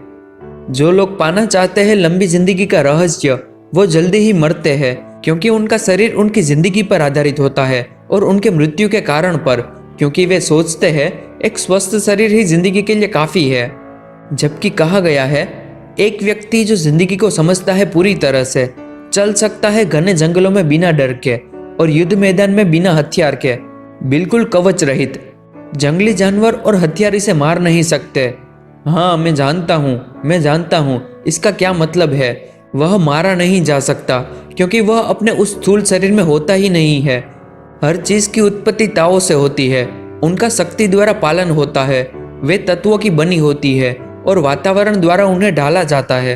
जो लोग पाना चाहते हैं लंबी जिंदगी का रहस्य, वो जल्दी ही मरते हैं क्योंकि उनका शरीर उनकी जिंदगी पर आधारित होता है और उनके मृत्यु के कारण पर, क्योंकि वे सोचते हैं एक स्वस्थ शरीर ही जिंदगी के लिए काफी है। जबकि कहा गया है एक व्यक्ति जो जिंदगी को समझता है पूरी तरह से, चल सकता है घने जंगलों में बिना डर के और युद्ध मैदान में बिना हथियार के, बिल्कुल कवच रहित। जंगली जानवर और हथियार इसे मार नहीं सकते। हाँ, मैं जानता हूँ इसका क्या मतलब है। वह मारा नहीं जा सकता क्योंकि वह अपने उस स्थूल शरीर में होता ही नहीं है। हर चीज की उत्पत्ति ताओ से होती है, उनका शक्ति द्वारा पालन होता है। वे तत्वों की बनी होती है और वातावरण द्वारा उन्हें ढाला जाता है।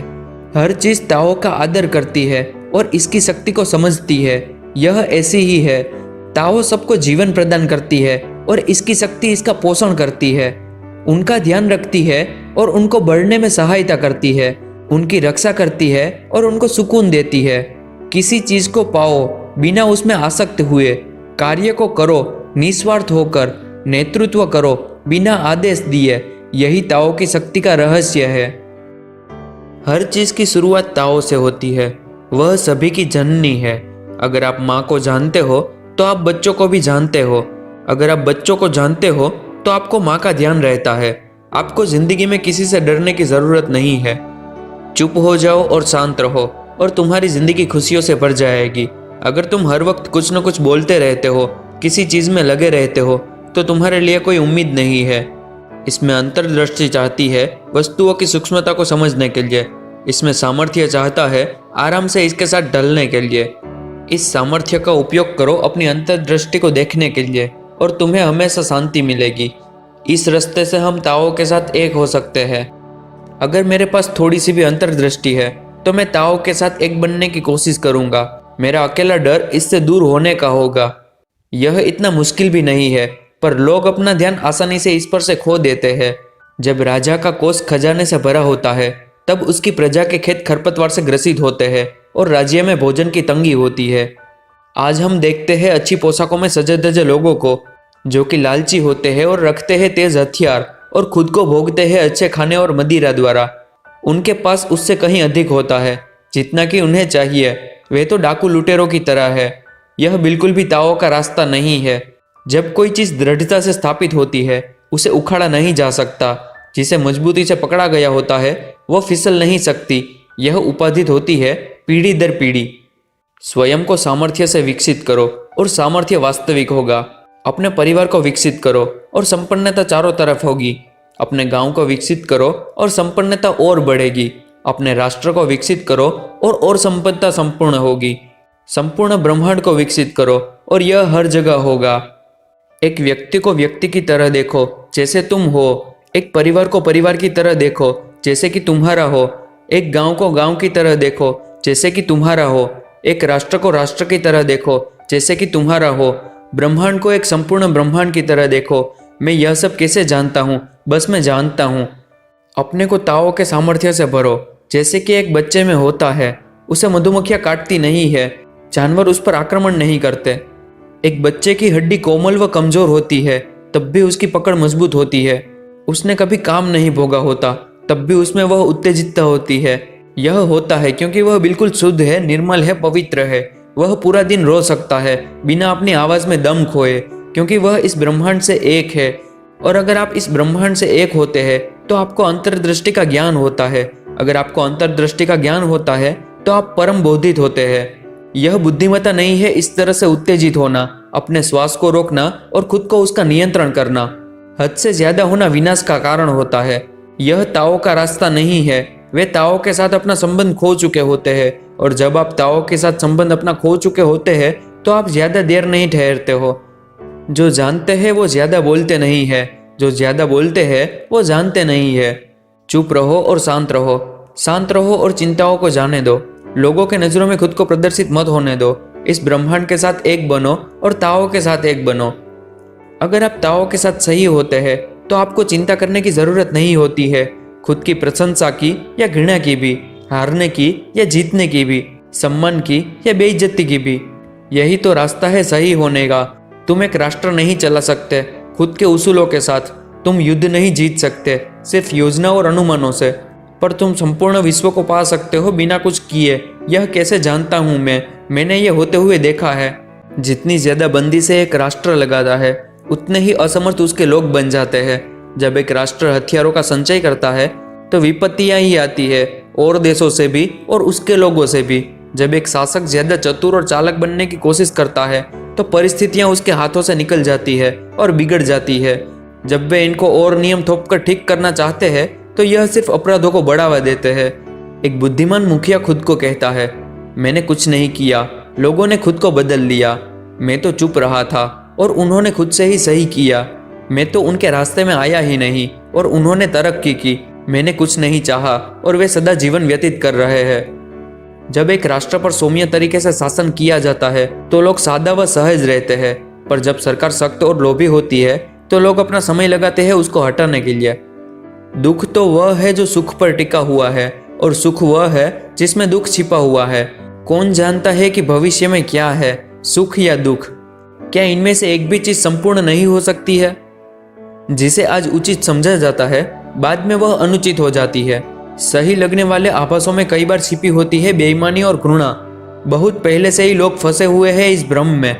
हर चीज ताओ का आदर करती है और इसकी शक्ति को समझती है। यह ऐसी ही है। ताओ सबको जीवन प्रदान करती है और इसकी शक्ति इसका पोषण करती है, उनका ध्यान रखती है और उनको बढ़ने में सहायता करती है, उनकी रक्षा करती है और उनको सुकून देती है। किसी चीज को पाओ बिना उसमें आसक्त हुए, कार्य को करो निस्वार्थ होकर, नेतृत्व करो बिना आदेश दिए। यही ताओ की शक्ति का रहस्य है। हर चीज की शुरुआत ताओ से होती है। वह सभी की जननी है। अगर आप माँ को जानते हो तो आप बच्चों को भी जानते हो। अगर आप बच्चों को जानते हो तो आपको माँ का ध्यान रहता है। आपको जिंदगी में किसी से डरने की जरूरत नहीं है। चुप हो जाओ और शांत रहो और तुम्हारी जिंदगी खुशियों से भर जाएगी। अगर तुम हर वक्त कुछ न कुछ बोलते रहते हो, किसी चीज में लगे रहते हो, तो तुम्हारे लिए कोई उम्मीद नहीं है। इसमें अंतर्दृष्टि चाहती है वस्तुओं की सूक्ष्मता को समझने के लिए। इसमें सामर्थ्य चाहता है आराम से इसके साथ ढलने के लिए। इस सामर्थ्य का उपयोग करो अपनी अंतर्दृष्टि को देखने के लिए और तुम्हें हमेशा शांति मिलेगी। इस रास्ते से हम ताओ के साथ एक हो सकते हैं। अगर मेरे पास थोड़ी सी भी अंतर्दृष्टि है तो मैं ताओ के साथ एक बनने की कोशिश करूंगा। मेरा अकेला डर इससे दूर होने का होगा। यह इतना मुश्किल भी नहीं है, पर लोग अपना ध्यान आसानी से इस पर से खो देते हैं। जब राजा का कोष खजाने से भरा होता है तब उसकी प्रजा के खेत खरपतवार से ग्रसित होते हैं और राज्य में भोजन की तंगी होती है। आज हम देखते हैं अच्छी पोशाकों में सजे धजे लोगों को जो कि लालची होते हैं और रखते हैं तेज हथियार और खुद को भोगते हैं अच्छे खाने और मदिरा द्वारा। उनके पास उससे कहीं अधिक होता है जितना कि उन्हें चाहिए। वे तो डाकू लुटेरों की तरह है। यह बिल्कुल भी ताओ का रास्ता नहीं है। जब कोई चीज दृढ़ता से स्थापित होती है उसे उखाड़ा नहीं जा सकता। जिसे मजबूती से पकड़ा गया होता है वह फिसल नहीं सकती। यह उपाधित होती है पीढ़ी दर पीढ़ी। स्वयं को सामर्थ्य से विकसित करो और सामर्थ्य वास्तविक होगा। अपने परिवार को विकसित करो और संपन्नता चारों तरफ होगी। अपने गांव को विकसित करो और संपन्नता और बढ़ेगी। अपने राष्ट्र को विकसित करो और संपन्नता संपूर्ण होगी। संपूर्ण ब्रह्मांड को विकसित करो और यह हर जगह होगा। एक व्यक्ति को व्यक्ति की तरह देखो जैसे तुम हो। एक परिवार को परिवार की तरह देखो जैसे कि तुम्हारा हो। एक गांव को गांव की तरह देखो जैसे कि तुम्हारा हो। एक राष्ट्र को राष्ट्र की तरह देखो जैसे कि तुम्हारा हो। ब्रह्मांड को एक संपूर्ण ब्रह्मांड की तरह देखो। मैं यह सब कैसे जानता हूँ? बस मैं जानता हूँ। अपने को ताओ के सामर्थ्य से भरो जैसे कि एक बच्चे में होता है। उसे मधुमक्खियाँ काटती नहीं है, जानवर उस पर आक्रमण नहीं करते। एक बच्चे की हड्डी कोमल व कमजोर होती है तब भी उसकी पकड़ मजबूत होती है। उसने कभी काम नहीं भोगा होता तब भी उसमें वह उत्तेजित होती है। यह होता है क्योंकि वह बिल्कुल शुद्ध है, निर्मल है, पवित्र है। वह पूरा दिन रो सकता है बिना अपनी आवाज में दम खोए। क्योंकि वह इस ब्रह्मांड से एक है। और अगर आप इस ब्रह्मांड से एक होते हैं तो आपको अंतर्दृष्टि का ज्ञान होता है। अगर आपको अंतर्दृष्टि का ज्ञान होता है तो आप परम बोधित होते हैं। यह बुद्धिमत्ता नहीं है इस तरह से उत्तेजित होना, अपने श्वास को रोकना और खुद को उसका नियंत्रण करना। हद से ज्यादा होना विनाश का कारण होता है। यह ताओ का रास्ता नहीं है। वे ताओ के साथ अपना संबंध खो चुके होते हैं, और जब आप ताओ के साथ संबंध अपना खो चुके होते हैं तो आप ज्यादा देर नहीं ठहरते हो। जो जानते हैं वो ज्यादा बोलते नहीं है, जो ज्यादा बोलते हैं वो जानते नहीं है। चुप रहो और शांत रहो, शांत रहो और चिंताओं को जाने दो। लोगों के नजरों में खुद को प्रदर्शित मत होने दो। इस ब्रह्मांड के साथ एक बनो और ताओ के साथ एक बनो। अगर आप ताओ के साथ सही होते हैं तो आपको चिंता करने की जरूरत नहीं होती है, खुद की प्रशंसा की या घृणा की भी, हारने की या जीतने की भी, सम्मान की या बेइज्जती की भी। यही तो रास्ता है सही होने का। तुम एक राष्ट्र नहीं चला सकते खुद के उसूलों के साथ। तुम युद्ध नहीं जीत सकते सिर्फ योजना और अनुमानों से, पर तुम संपूर्ण विश्व को पा सकते हो बिना कुछ किए। यह कैसे जानता हूं मैंने ये होते हुए देखा है। जितनी ज्यादा बंदी से एक राष्ट्र लगाता है उतने ही असमर्थ उसके लोग बन जाते हैं। जब एक राष्ट्र हथियारों का संचय करता है तो विपत्तियां ही आती है, और देशों से भी और उसके लोगों से भी। जब एक शासक ज्यादा चतुर और चालाक बनने की कोशिश करता है तो परिस्थितियां उसके हाथों से निकल जाती है और बिगड़ जाती है। जब वे इनको और नियम थोपकर ठीक करना चाहते हैं तो यह सिर्फ अपराधों को बढ़ावा देते हैं। एक बुद्धिमान मुखिया खुद को कहता है, मैंने कुछ नहीं किया, लोगों ने खुद को बदल लिया। मैं तो चुप रहा था और उन्होंने खुद से ही सही किया। मैं तो उनके रास्ते में आया ही नहीं और उन्होंने तरक्की की। मैंने कुछ नहीं चाहा और वे सदा जीवन व्यतीत कर रहे हैं। जब एक राष्ट्र पर सौम्य तरीके से शासन किया जाता है तो लोग सादा व सहज रहते हैं, पर जब सरकार सख्त और लोभी होती है तो लोग अपना समय लगाते हैं उसको हटाने के लिए। दुख तो वह है जो सुख पर टिका हुआ है, और सुख वह है जिसमें दुख छिपा हुआ है। कौन जानता है कि भविष्य में क्या है, सुख या दुख? क्या इनमें से एक भी चीज संपूर्ण नहीं हो सकती है? जिसे आज उचित समझा जाता है बाद में वह अनुचित हो जाती है। सही लगने वाले आभासों में कई बार छिपी होती है बेईमानी और घृणा। बहुत पहले से ही लोग फंसे हुए हैं इस भ्रम में।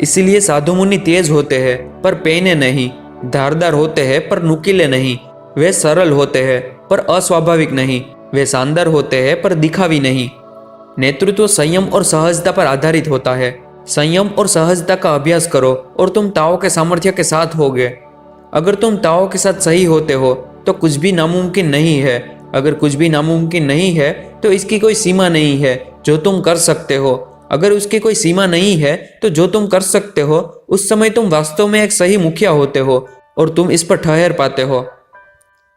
इसीलिए साधु मुनि तेज होते हैं पर पेने नहीं, धारदार होते हैं पर नुकीले नहीं, वे सरल होते हैं पर अस्वाभाविक नहीं, वे शानदार होते हैं पर दिखावी नहीं। नेतृत्व संयम और सहजता पर आधारित होता है। संयम और सहजता का अभ्यास करो और तुम ताओ के सामर्थ्य के साथ होगे। अगर तुम ताओ के साथ सही होते हो तो कुछ भी नामुमकिन नहीं है। अगर कुछ भी नामुमकिन नहीं है तो इसकी कोई सीमा नहीं है जो तुम कर सकते हो। अगर उसकी कोई सीमा नहीं है तो जो तुम कर सकते हो, उस समय तुम वास्तव में एक सही मुखिया होते हो और तुम इस पर ठहर पाते हो।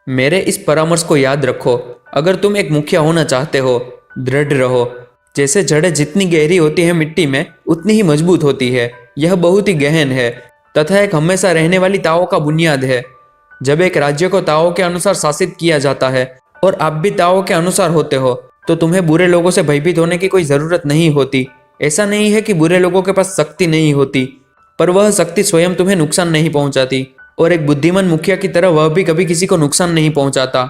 मेरे इस परामर्श को याद रखो। अगर तुम एक मुखिया होना चाहते हो, दृढ़ रहो। जैसे जड़ें जितनी गहरी होती है मिट्टी में उतनी ही मजबूत होती है। यह बहुत ही गहन है तथा एक हमेशा रहने वाली ताओ का बुनियाद है। जब एक राज्य को ताओ के अनुसार शासित किया जाता है और आप भी ताओ के अनुसार होते हो तो तुम्हें बुरे लोगों से भयभीत होने की कोई जरूरत नहीं होती। ऐसा नहीं है कि बुरे लोगों के पास शक्ति नहीं होती, पर वह शक्ति स्वयं तुम्हें नुकसान नहीं पहुंचाती, और एक बुद्धिमान मुखिया की तरह वह भी कभी किसी को नुकसान नहीं पहुंचाता।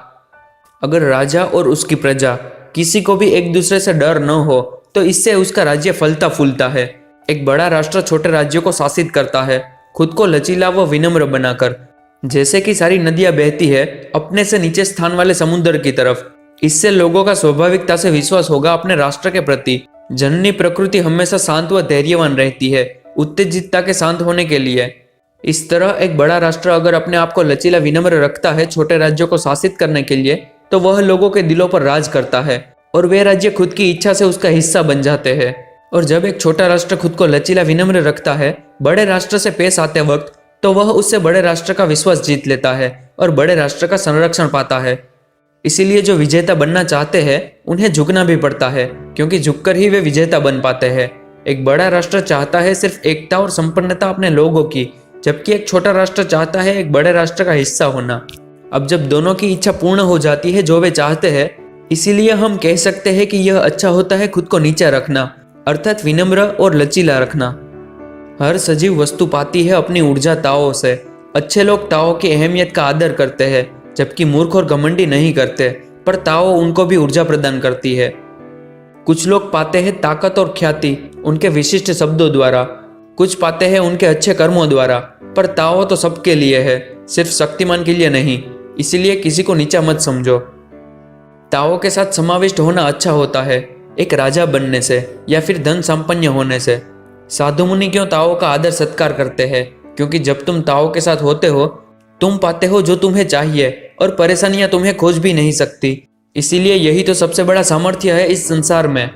अगर राजा और उसकी प्रजा किसी को भी एक दूसरे से डर न हो तो इससे उसका राज्य फलता फूलता है। एक बड़ा राष्ट्र छोटे राज्यों को शासित करता है, खुद को लचीला व विनम्र बनाकर, जैसे कि सारी नदियां बहती है अपने से नीचे स्थान वाले समुद्र की तरफ। इससे लोगों का स्वाभाविकता से विश्वास होगा अपने राष्ट्र के प्रति। जननी प्रकृति हमेशा शांत व धैर्यवान रहती है उत्तेजितता के शांत होने के लिए। इस तरह एक बड़ा राष्ट्र अगर अपने आप को लचीला विनम्र रखता है छोटे राज्यों को शासित करने के लिए, तो वह लोगों के दिलों पर राज करता है और वे राज्य खुद की इच्छा से उसका हिस्सा बन जाते हैं। और जब एक छोटा राष्ट्र खुद को लचीला विनम्र रखता है बड़े राष्ट्र से पेश आते वक्त, तो वह उससे बड़े राष्ट्र का विश्वास जीत लेता है और बड़े राष्ट्र का संरक्षण पाता है। इसीलिए जो विजेता बनना चाहते हैं उन्हें झुकना भी पड़ता है, क्योंकि झुककर ही वे विजेता बन पाते हैं। एक बड़ा राष्ट्र चाहता है सिर्फ एकता और संपन्नता अपने लोगों की, जबकि एक छोटा राष्ट्र चाहता है एक बड़े राष्ट्र का हिस्सा होना। अब जब दोनों की इच्छा पूर्ण हो जाती है जो वे चाहते हैं, इसीलिए हम कह सकते हैं कि यह अच्छा होता है खुद को नीचा रखना, अर्थात विनम्र और लचीला रखना। हर सजीव वस्तु पाती है अपनी ऊर्जा ताओ से। अच्छे लोग ताओ की अहमियत का आदर करते हैं, जबकि मूर्ख और घमंडी नहीं करते, पर ताओ उनको भी ऊर्जा प्रदान करती है। कुछ लोग पाते हैं ताकत और ख्याति उनके विशिष्ट शब्दों द्वारा, कुछ पाते हैं उनके अच्छे कर्मों द्वारा, पर ताओ तो सबके लिए है, सिर्फ शक्तिमान के लिए नहीं। इसीलिए किसी को नीचा मत समझो। ताओ के साथ समाविष्ट होना अच्छा होता है, एक राजा बनने से या फिर धन संपन्न होने से। साधु मुनि क्यों ताओ का आदर सत्कार करते हैं? क्योंकि जब तुम ताओ के साथ होते हो, तुम पाते हो जो तुम्हें चाहिए और परेशानियां तुम्हें खोज भी नहीं सकती। इसीलिए यही तो सबसे बड़ा सामर्थ्य है इस संसार में।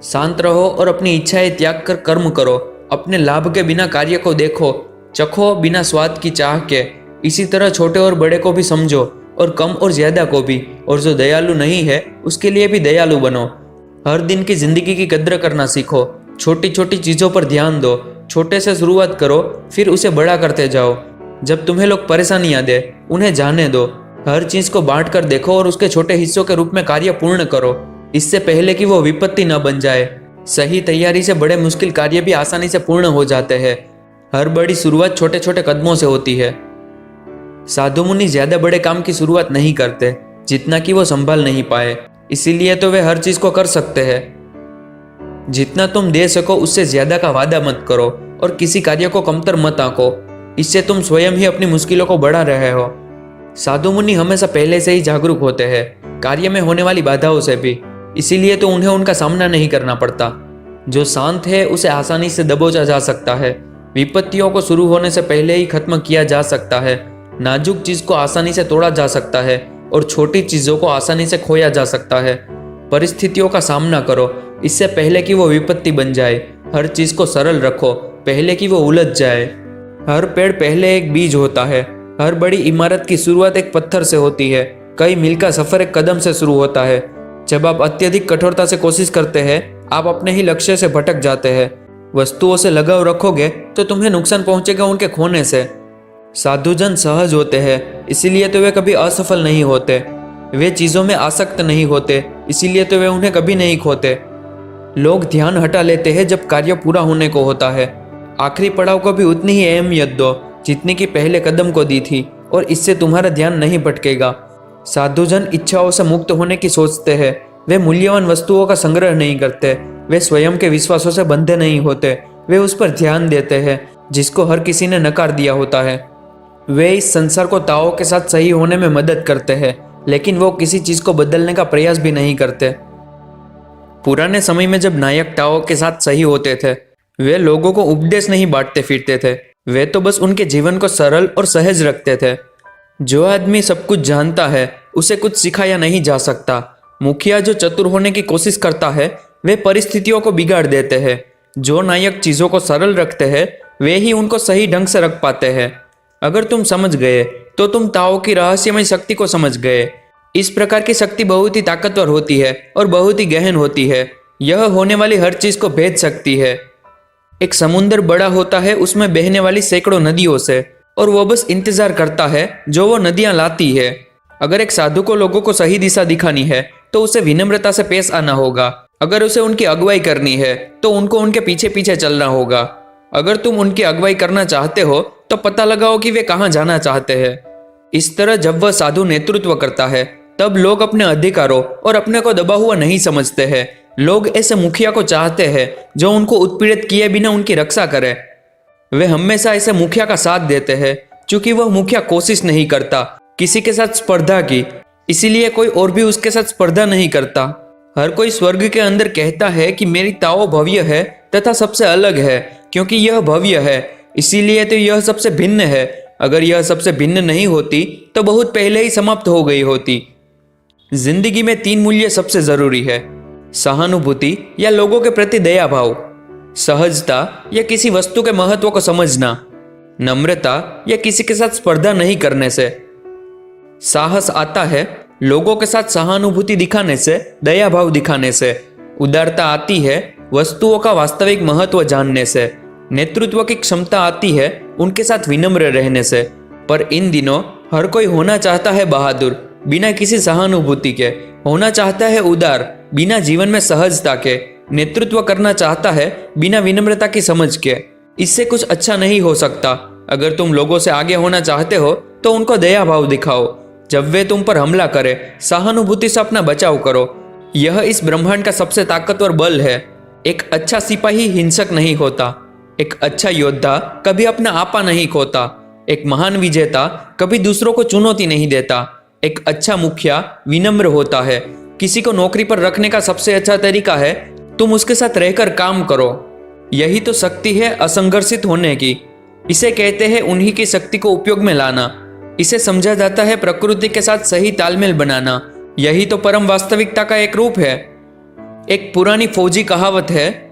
शांत रहो और अपनी इच्छाएं त्याग कर कर्म करो। अपने लाभ के बिना कार्य को देखो, चखो बिना स्वाद की चाह के। इसी तरह छोटे और बड़े को भी समझो और कम और ज्यादा को भी, और जो दयालु नहीं है उसके लिए भी दयालु बनो। हर दिन की जिंदगी की कद्र करना सीखो। छोटी छोटी चीजों पर ध्यान दो। छोटे से शुरुआत करो, फिर उसे बड़ा करते जाओ। जब तुम्हें लोग परेशानियां दे, उन्हें जाने दो। हर चीज को बांट कर देखो और उसके छोटे हिस्सों के रूप में कार्य पूर्ण करो, इससे पहले कि वो विपत्ति न बन जाए। सही तैयारी से बड़े मुश्किल कार्य भी आसानी से पूर्ण हो जाते हैं। हर बड़ी शुरुआत छोटे छोटे कदमों से होती है। साधु मुनि ज्यादा बड़े काम की शुरुआत नहीं करते, जितना कि वो संभाल नहीं पाए। इसीलिए तो वे हर चीज को कर सकते हैं। जितना तुम दे सको उससे ज्यादा का वादा मत करो और किसी कार्य को कमतर मत आंको। इससे तुम स्वयं ही अपनी मुश्किलों को बढ़ा रहे हो। साधु मुनि हमेशा पहले से ही जागरूक होते हैं, कार्य में होने वाली बाधाओं से भी। इसीलिए तो उन्हें उनका सामना नहीं करना पड़ता। जो शांत है उसे आसानी से दबोचा जा सकता है। विपत्तियों को शुरू होने से पहले ही खत्म किया जा सकता है। नाजुक चीज को आसानी से तोड़ा जा सकता है और छोटी चीजों को आसानी से खोया जा सकता है। परिस्थितियों का सामना करो, इससे पहले कि वो विपत्ति बन जाए। हर चीज को सरल रखो, पहले कि वो उलझ जाए। हर पेड़ पहले एक बीज होता है। हर बड़ी इमारत की शुरुआत एक पत्थर से होती है। कई मील का सफर एक कदम से शुरू होता है। जब आप अत्यधिक कठोरता से कोशिश करते हैं, आप अपने ही लक्ष्य से भटक जाते हैं। वस्तुओं से लगाव रखोगे तो तुम्हें नुकसान पहुंचेगा उनके खोने से। साधुजन सहज होते हैं, इसीलिए तो वे कभी असफल नहीं होते। वे चीजों में आसक्त नहीं होते, इसीलिए तो वे उन्हें कभी नहीं खोते। लोग ध्यान हटा लेते हैं जब कार्य पूरा होने को होता है। आखिरी पड़ाव को भी उतनी ही अहमियत दो जितनी कि पहले कदम को दी थी, और इससे तुम्हारा ध्यान नहीं भटकेगा। साधुजन इच्छाओं से मुक्त होने की सोचते हैं। वे मूल्यवान वस्तुओं का संग्रह नहीं करते। वे स्वयं के विश्वासों से बंधे नहीं होते। वे उस पर ध्यान देते हैं जिसको हर किसी ने नकार दिया होता है। वे इस संसार को ताओ के साथ सही होने में मदद करते हैं, लेकिन वो किसी चीज को बदलने का प्रयास भी नहीं करते। पुराने समय में जब नायक ताओ के साथ सही होते थे, वे लोगों को उपदेश नहीं बांटते फिरते थे। वे तो बस उनके जीवन को सरल और सहज रखते थे। जो आदमी सब कुछ जानता है, उसे कुछ सिखाया नहीं जा सकता। मुखिया जो चतुर होने की कोशिश करता है, वे परिस्थितियों को बिगाड़ देते हैं। जो नायक चीजों को सरल रखते हैं, वे ही उनको सही ढंग से रख पाते हैं। अगर तुम समझ गए तो तुम ताओ की रहस्यमय शक्ति को समझ गए। इस प्रकार की शक्ति बहुत ही ताकतवर होती है और बहुत ही गहन होती है। यह होने वाली हर चीज को भेद सकती है। एक समुद्र बड़ा होता है उसमें बहने वाली सैकड़ों नदियों से, और वो बस इंतजार करता है जो वो नदियां लाती है। अगर एक साधु को लोगों को सही दिशा दिखानी है तो उसे विनम्रता से पेश आना होगा। अगर उसे उनकी अगुवाई करनी है तो उनको उनके पीछे पीछे चलना होगा। अगर तुम उनकी अगुवाई करना चाहते हो तो पता लगाओ कि वे कहाँ जाना चाहते हैं। इस तरह जब वह साधु नेतृत्व करता है, तब लोग अपने अधिकारों और अपने को दबा हुआ नहीं समझते हैं। लोग ऐसे मुखिया को चाहते हैं जो उनको उत्पीड़ित किए बिना उनकी रक्षा करे। वे हमेशा ऐसे मुखिया का साथ देते हैं, क्योंकि वह मुखिया कोशिश नहीं करता किसी के साथ स्पर्धा की, इसीलिए कोई और भी उसके साथ स्पर्धा नहीं करता। हर कोई स्वर्ग के अंदर कहता है कि मेरी ताओ भव्य है तथा सबसे अलग है, क्योंकि यह भव्य है, इसीलिए तो यह सबसे भिन्न है। अगर यह सबसे भिन्न नहीं होती तो बहुत पहले ही समाप्त हो गई होती। जिंदगी में 3 मूल्य सबसे जरूरी है: सहानुभूति या लोगों के प्रति दया भाव, सहजता या किसी वस्तु के महत्व को समझना, नम्रता या किसी के साथ स्पर्धा नहीं करने से। साहस आता है लोगों के साथ सहानुभूति दिखाने से, दया भाव दिखाने से। उदारता आती है वस्तुओं का वास्तविक महत्व जानने से। नेतृत्व की क्षमता आती है उनके साथ विनम्र रहने से। पर इन दिनों हर कोई होना चाहता है बहादुर बिना किसी सहानुभूति के, होना चाहता है उदार बिना जीवन में सहजता के, नेतृत्व करना चाहता है बिना विनम्रता की समझ के। इससे कुछ अच्छा नहीं हो सकता। अगर तुम लोगों से आगे होना चाहते हो तो उनको दया भाव दिखाओ। जब वे तुम पर हमला करें, सहानुभूति से अपना बचाव करो। यह इस ब्रह्मांड का सबसे ताकतवर बल है। एक अच्छा सिपाही हिंसक नहीं होता। एक अच्छा योद्धा कभी अपना आपा नहीं खोता। एक महान विजेता कभी दूसरों को चुनौती नहीं देता। एक अच्छा मुखिया विनम्र होता है। किसी को नौकरी पर रखने का सबसे अच्छा तरीका है तुम उसके साथ रहकर काम करो। यही तो शक्ति है असंघर्षित होने की। इसे कहते हैं उन्हीं की शक्ति को उपयोग में लाना। इसे समझा जाता है प्रकृति के साथ सही तालमेल बनाना। यही तो परम वास्तविकता का एक रूप है। एक पुरानी फौजी कहावत है,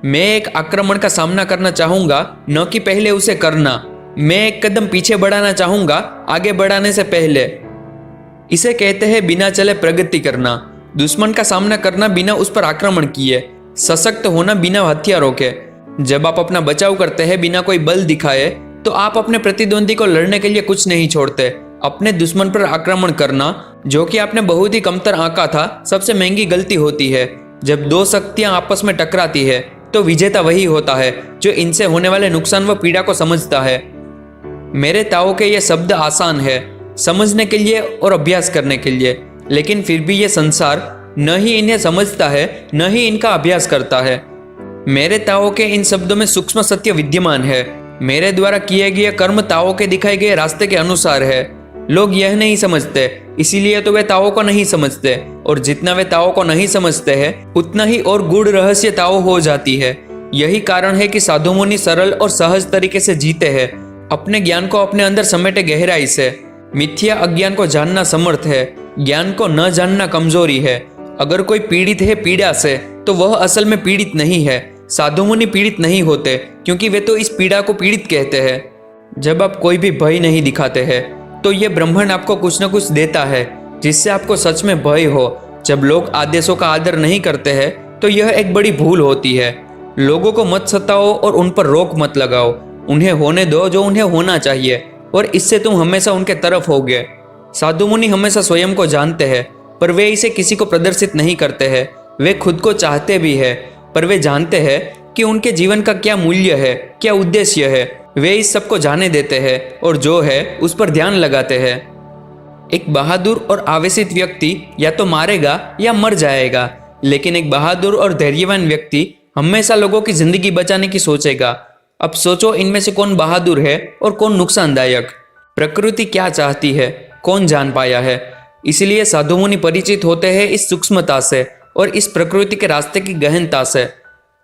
मैं एक आक्रमण का सामना करना चाहूंगा न कि पहले उसे करना। मैं एक कदम पीछे बढ़ाना चाहूंगा आगे बढ़ाने से पहले। इसे कहते हैं बिना चले प्रगति करना। दुश्मन का सामना करना बिना उस पर आक्रमण किए। सशक्त होना बिना हथियारों के। जब आप अपना बचाव करते हैं बिना कोई बल दिखाए तो आप अपने प्रतिद्वंदी को लड़ने के लिए कुछ नहीं छोड़ते। अपने दुश्मन पर आक्रमण करना, जो कि आपने बहुत ही कमतर आंका था, सबसे महंगी गलती होती है। जब दो शक्तियां आपस में टकराती है तो विजेता वही होता है जो इनसे होने वाले नुकसान व पीड़ा को समझता है। मेरे ताओ के ये शब्द आसान है समझने के लिए और अभ्यास करने के लिए, लेकिन फिर भी ये संसार न ही इन्हें समझता है न ही इनका अभ्यास करता है। मेरे ताओ के इन शब्दों में सूक्ष्म सत्य विद्यमान है। मेरे द्वारा किए गए कर्म ताओ के दिखाए गए रास्ते के अनुसार है। लोग यह नहीं समझते, इसीलिए तो वे ताओ को नहीं समझते, और जितना वे ताओ को नहीं समझते हैं उतना ही और गूढ़ रहस्य ताओ हो जाती है। यही कारण है कि साधु मुनि सरल और सहज तरीके से जीते हैं। अपने ज्ञान को अपने अंदर समेटे गहराई से। मिथ्या अज्ञान को जानना समर्थ है, ज्ञान को न जानना कमजोरी है। अगर कोई पीड़ित है पीड़ा से तो वह असल में पीड़ित नहीं है। साधु मुनि पीड़ित नहीं होते क्योंकि वे तो इस पीड़ा को पीड़ित कहते हैं। जब आप कोई भी भय नहीं दिखाते हैं तो ये ब्रह्मांड आपको कुछ न कुछ देता है जिससे आपको सच में भय हो। जब लोग आदेशों का आदर नहीं करते हैं तो यह एक बड़ी भूल होती है। लोगों को मत सताओ और उन पर रोक मत लगाओ। उन्हें होने दो जो उन्हें होना चाहिए, और इससे तुम हमेशा उनके तरफ होगे। साधु मुनि हमेशा स्वयं को जानते हैं पर वे इसे किसी को प्रदर्शित नहीं करते हैं। वे खुद को चाहते भी है पर वे जानते हैं कि उनके जीवन का क्या मूल्य है, क्या उद्देश्य है। वे इस सब को जाने देते हैं और जो है उस पर ध्यान लगाते हैं। एक बहादुर और आवेशित व्यक्ति या तो मारेगा या मर जाएगा, लेकिन एक बहादुर और धैर्यवान व्यक्ति हमेशा लोगों की जिंदगी बचाने की सोचेगा। अब सोचो इनमें से कौन बहादुर है और कौन नुकसानदायक। प्रकृति क्या चाहती है कौन जान पाया है। इसलिए साधु मुनि परिचित होते हैं इस सूक्ष्मता से और इस प्रकृति के रास्ते की गहनता से।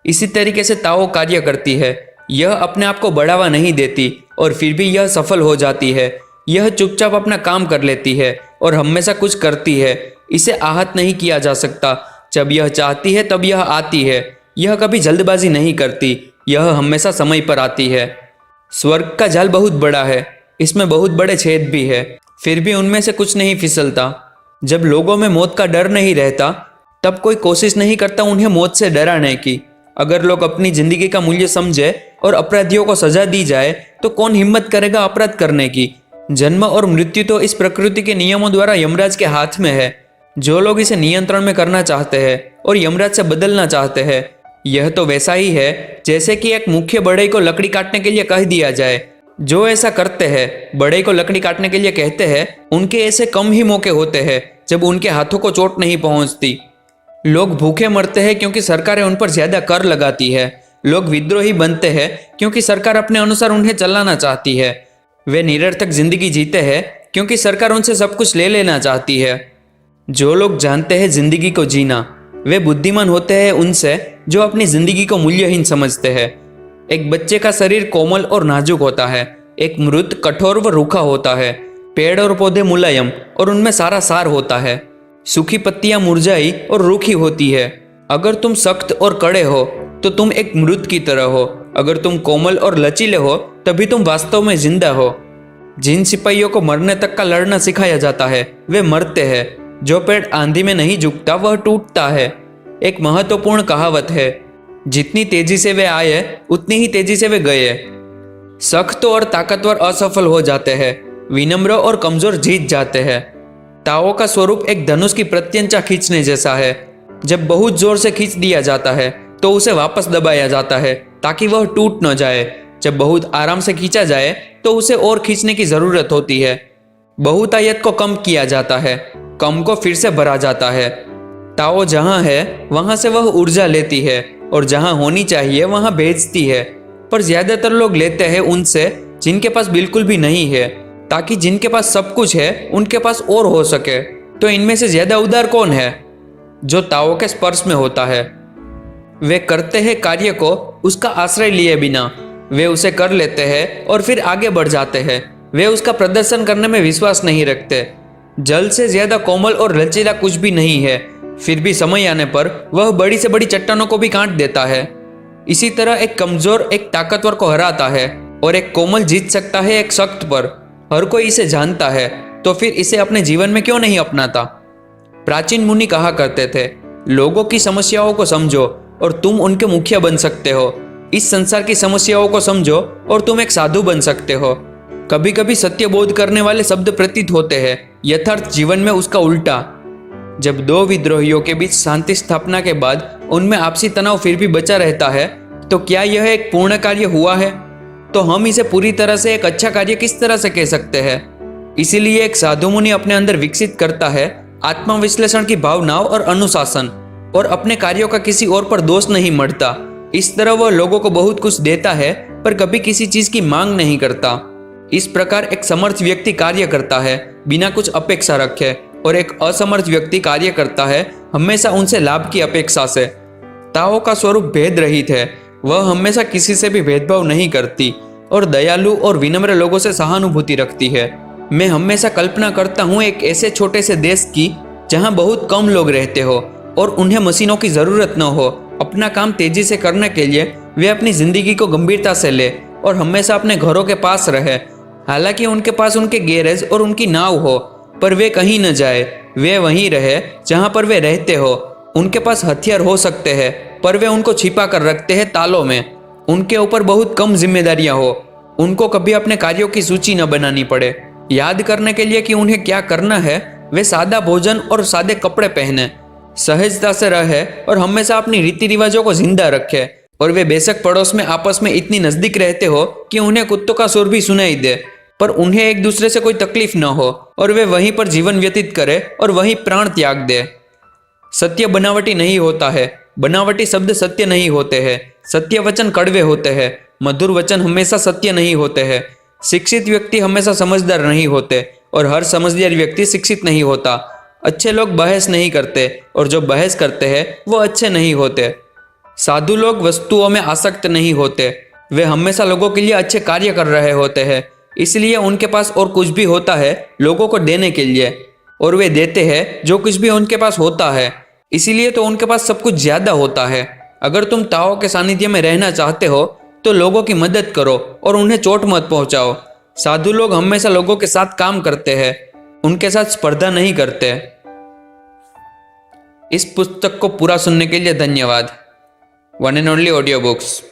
इसी तरीके से ताओ कार्य करती है। यह अपने आप को बढ़ावा नहीं देती और फिर भी यह सफल हो जाती है। यह चुपचाप अपना काम कर लेती है और हमेशा कुछ करती है। इसे आहत नहीं किया जा सकता। जब यह चाहती है तब यह आती है। यह कभी जल्दबाजी नहीं करती, यह हमेशा समय पर आती है। स्वर्ग का जाल बहुत बड़ा है, इसमें बहुत बड़े छेद भी है, फिर भी उनमें से कुछ नहीं फिसलता। जब लोगों में मौत का डर नहीं रहता तब कोई कोशिश नहीं करता उन्हें मौत से डराने की। अगर लोग अपनी जिंदगी का मूल्य समझे और अपराधियों को सजा दी जाए तो कौन हिम्मत करेगा अपराध करने की। जन्म और मृत्यु तो इस प्रकृति के नियमों द्वारा यमराज के हाथ में है। जो लोग इसे नियंत्रण में करना चाहते हैं और यमराज से बदलना चाहते हैं, यह तो वैसा ही है जैसे कि एक मुख्य बढ़ई को लकड़ी काटने के लिए कह दिया जाए। जो ऐसा करते हैं, बढ़ई को लकड़ी काटने के लिए कहते हैं, उनके ऐसे कम ही मौके होते हैं जब उनके हाथों को चोट नहीं पहुंचती। लोग भूखे मरते हैं क्योंकि सरकारें उन पर ज्यादा कर लगाती है। लोग विद्रोही बनते हैं क्योंकि सरकार अपने अनुसार उन्हें चलाना चाहती है। वे निरर्थक जिंदगी जीते हैं क्योंकि सरकार उनसे सब कुछ ले लेना चाहती है। जो लोग जानते हैं जिंदगी को जीना, वे बुद्धिमान होते हैं उनसे जो अपनी जिंदगी को मूल्यहीन समझते हैं। एक बच्चे का शरीर कोमल और नाजुक होता है, एक मृत कठोर व रूखा होता है। पेड़ और पौधे मुलायम और उनमें सारा सार होता है। सूखी पत्तियां मुरझाई और रूखी होती है। अगर तुम सख्त और कड़े हो तो तुम एक मृत की तरह हो। अगर तुम कोमल और लचीले हो तभी तुम वास्तव में जिंदा हो। जिन सिपाहियों को मरने तक का लड़ना सिखाया जाता है वे मरते हैं। जो पेड़ आंधी में नहीं झुकता वह टूटता है। एक महत्वपूर्ण कहावत है, जितनी तेजी से वे आए उतनी ही तेजी से वे गए। सख्त और ताकतवर असफल हो जाते हैं, विनम्र और कमजोर जीत जाते हैं। ताओ का स्वरूप एक धनुष की प्रत्यंचा खींचने जैसा है। जब बहुत जोर से खींच दिया जाता है तो उसे वापस दबाया जाता है ताकि वह टूट न जाए। जब बहुत आराम से खींचा जाए तो उसे और खींचने की जरूरत होती है। बहुतायत को कम किया जाता है, कम को फिर से भरा जाता है। ताओ जहां है वहां से वह ऊर्जा लेती है और जहां होनी चाहिए वहां भेजती है। पर ज्यादातर लोग लेते हैं उनसे जिनके पास बिल्कुल भी नहीं है, ताकि जिनके पास सब कुछ है उनके पास और हो सके। तो इनमें से ज्यादा उदार कौन है? जो ताओ के स्पर्श में होता है। वे करते हैं कार्य को उसका आश्रय लिए बिना, वे उसे कर लेते हैं और फिर आगे बढ़ जाते हैं। वे उसका प्रदर्शन करने में विश्वास नहीं रखते। जल से ज्यादा कोमल और लचीला कुछ भी नहीं है, फिर भी समय आने पर वह बड़ी से बड़ी चट्टानों को भी काट देता है। इसी तरह एक कमजोर एक ताकतवर को हराता है और एक कोमल जीत सकता है एक सख्त पर। हर कोई इसे जानता है, तो फिर इसे अपने जीवन में क्यों नहीं अपनाता? प्राचीन मुनि कहा करते थे, लोगों की समस्याओं को समझो और तुम उनके मुखिया बन सकते हो। इस संसार की समस्याओं को समझो और तुम एक साधु बन सकते हो। कभी कभी सत्य बोध करने वाले शब्द प्रतीत होते हैं, यथार्थ जीवन में उसका उल्टा। जब दो विद्रोहियों के बीच शांति स्थापना के बाद उनमें आपसी तनाव फिर भी बचा रहता है, तो क्या यह एक पूर्ण कार्य हुआ है? तो हम इसे पूरी तरह से एक अच्छा कार्य किस तरह से कह सकते हैं? इसीलिए एक साधु मुनि अपने अंदर विकसित करता है आत्मविश्लेषण की भावनाओं और अनुशासन, और अपने कार्यों का किसी और पर दोष नहीं मढ़ता। इस तरह वह लोगों को बहुत कुछ देता है, पर कभी किसी चीज की मांग नहीं करता। इस प्रकार एक समर्थ व्यक्ति कार्य करता है बिना कुछ अपेक्षा रखे, और एक असमर्थ व्यक्ति कार्य करता है हमेशा उनसे लाभ की अपेक्षा से। ताओ का स्वरूप भेद रहित है, वह हमेशा किसी से भी भेदभाव नहीं करती और दयालु और विनम्र लोगों से सहानुभूति रखती है। मैं हमेशा कल्पना करता हूँ एक ऐसे छोटे से देश की जहाँ बहुत कम लोग रहते हो और उन्हें मशीनों की जरूरत न हो। अपना काम तेजी से करने के लिए वे अपनी जिंदगी को गंभीरता से ले और हमेशा अपने घरों के पास रहे। हालांकि उनके पास उनके गैरेज और उनकी नाव हो, पर वे कहीं न जाए, वे वहीं रहे जहाँ पर वे रहते हो। उनके पास हथियार हो सकते हैं, पर वे उनको छिपा कर रखते हैं तालों में। उनके ऊपर बहुत कम जिम्मेदारियां हो, उनको कभी अपने कार्यों की सूची न बनानी पड़े। याद करने के लिए कि उन्हें क्या करना है, वे सादा भोजन और सादे कपड़े पहने, सहजता से रहे और हमेशा अपनी रीति रिवाजों को जिंदा रखे। और वे बेशक पड़ोस में आपस में इतनी नजदीक रहते हो कि उन्हें कुत्तों का सुर भी सुनाई दे, पर उन्हें एक दूसरे से कोई तकलीफ न हो, और वे वहीं पर जीवन व्यतीत करे और वहीं प्राण त्याग दे। सत्य बनावटी नहीं होता है, बनावटी शब्द सत्य नहीं होते हैं। सत्य वचन कड़वे होते हैं, मधुर वचन हमेशा सत्य नहीं होते हैं। शिक्षित व्यक्ति हमेशा समझदार नहीं होते और हर समझदार व्यक्ति शिक्षित नहीं होता। अच्छे लोग बहस नहीं करते और जो बहस करते हैं वो अच्छे नहीं होते। साधु लोग वस्तुओं में आसक्त नहीं होते, वे हमेशा लोगों के लिए अच्छे कार्य कर रहे होते हैं। इसलिए उनके पास और कुछ भी होता है लोगों को देने के लिए, और वे देते हैं जो कुछ भी उनके पास होता है। इसीलिए तो उनके पास सब कुछ ज्यादा होता है। अगर तुम ताओ के सानिध्य में रहना चाहते हो तो लोगों की मदद करो और उन्हें चोट मत पहुंचाओ। साधु लोग हमेशा लोगों के साथ काम करते हैं, उनके साथ स्पर्धा नहीं करते। इस पुस्तक को पूरा सुनने के लिए धन्यवाद। One and only audio books.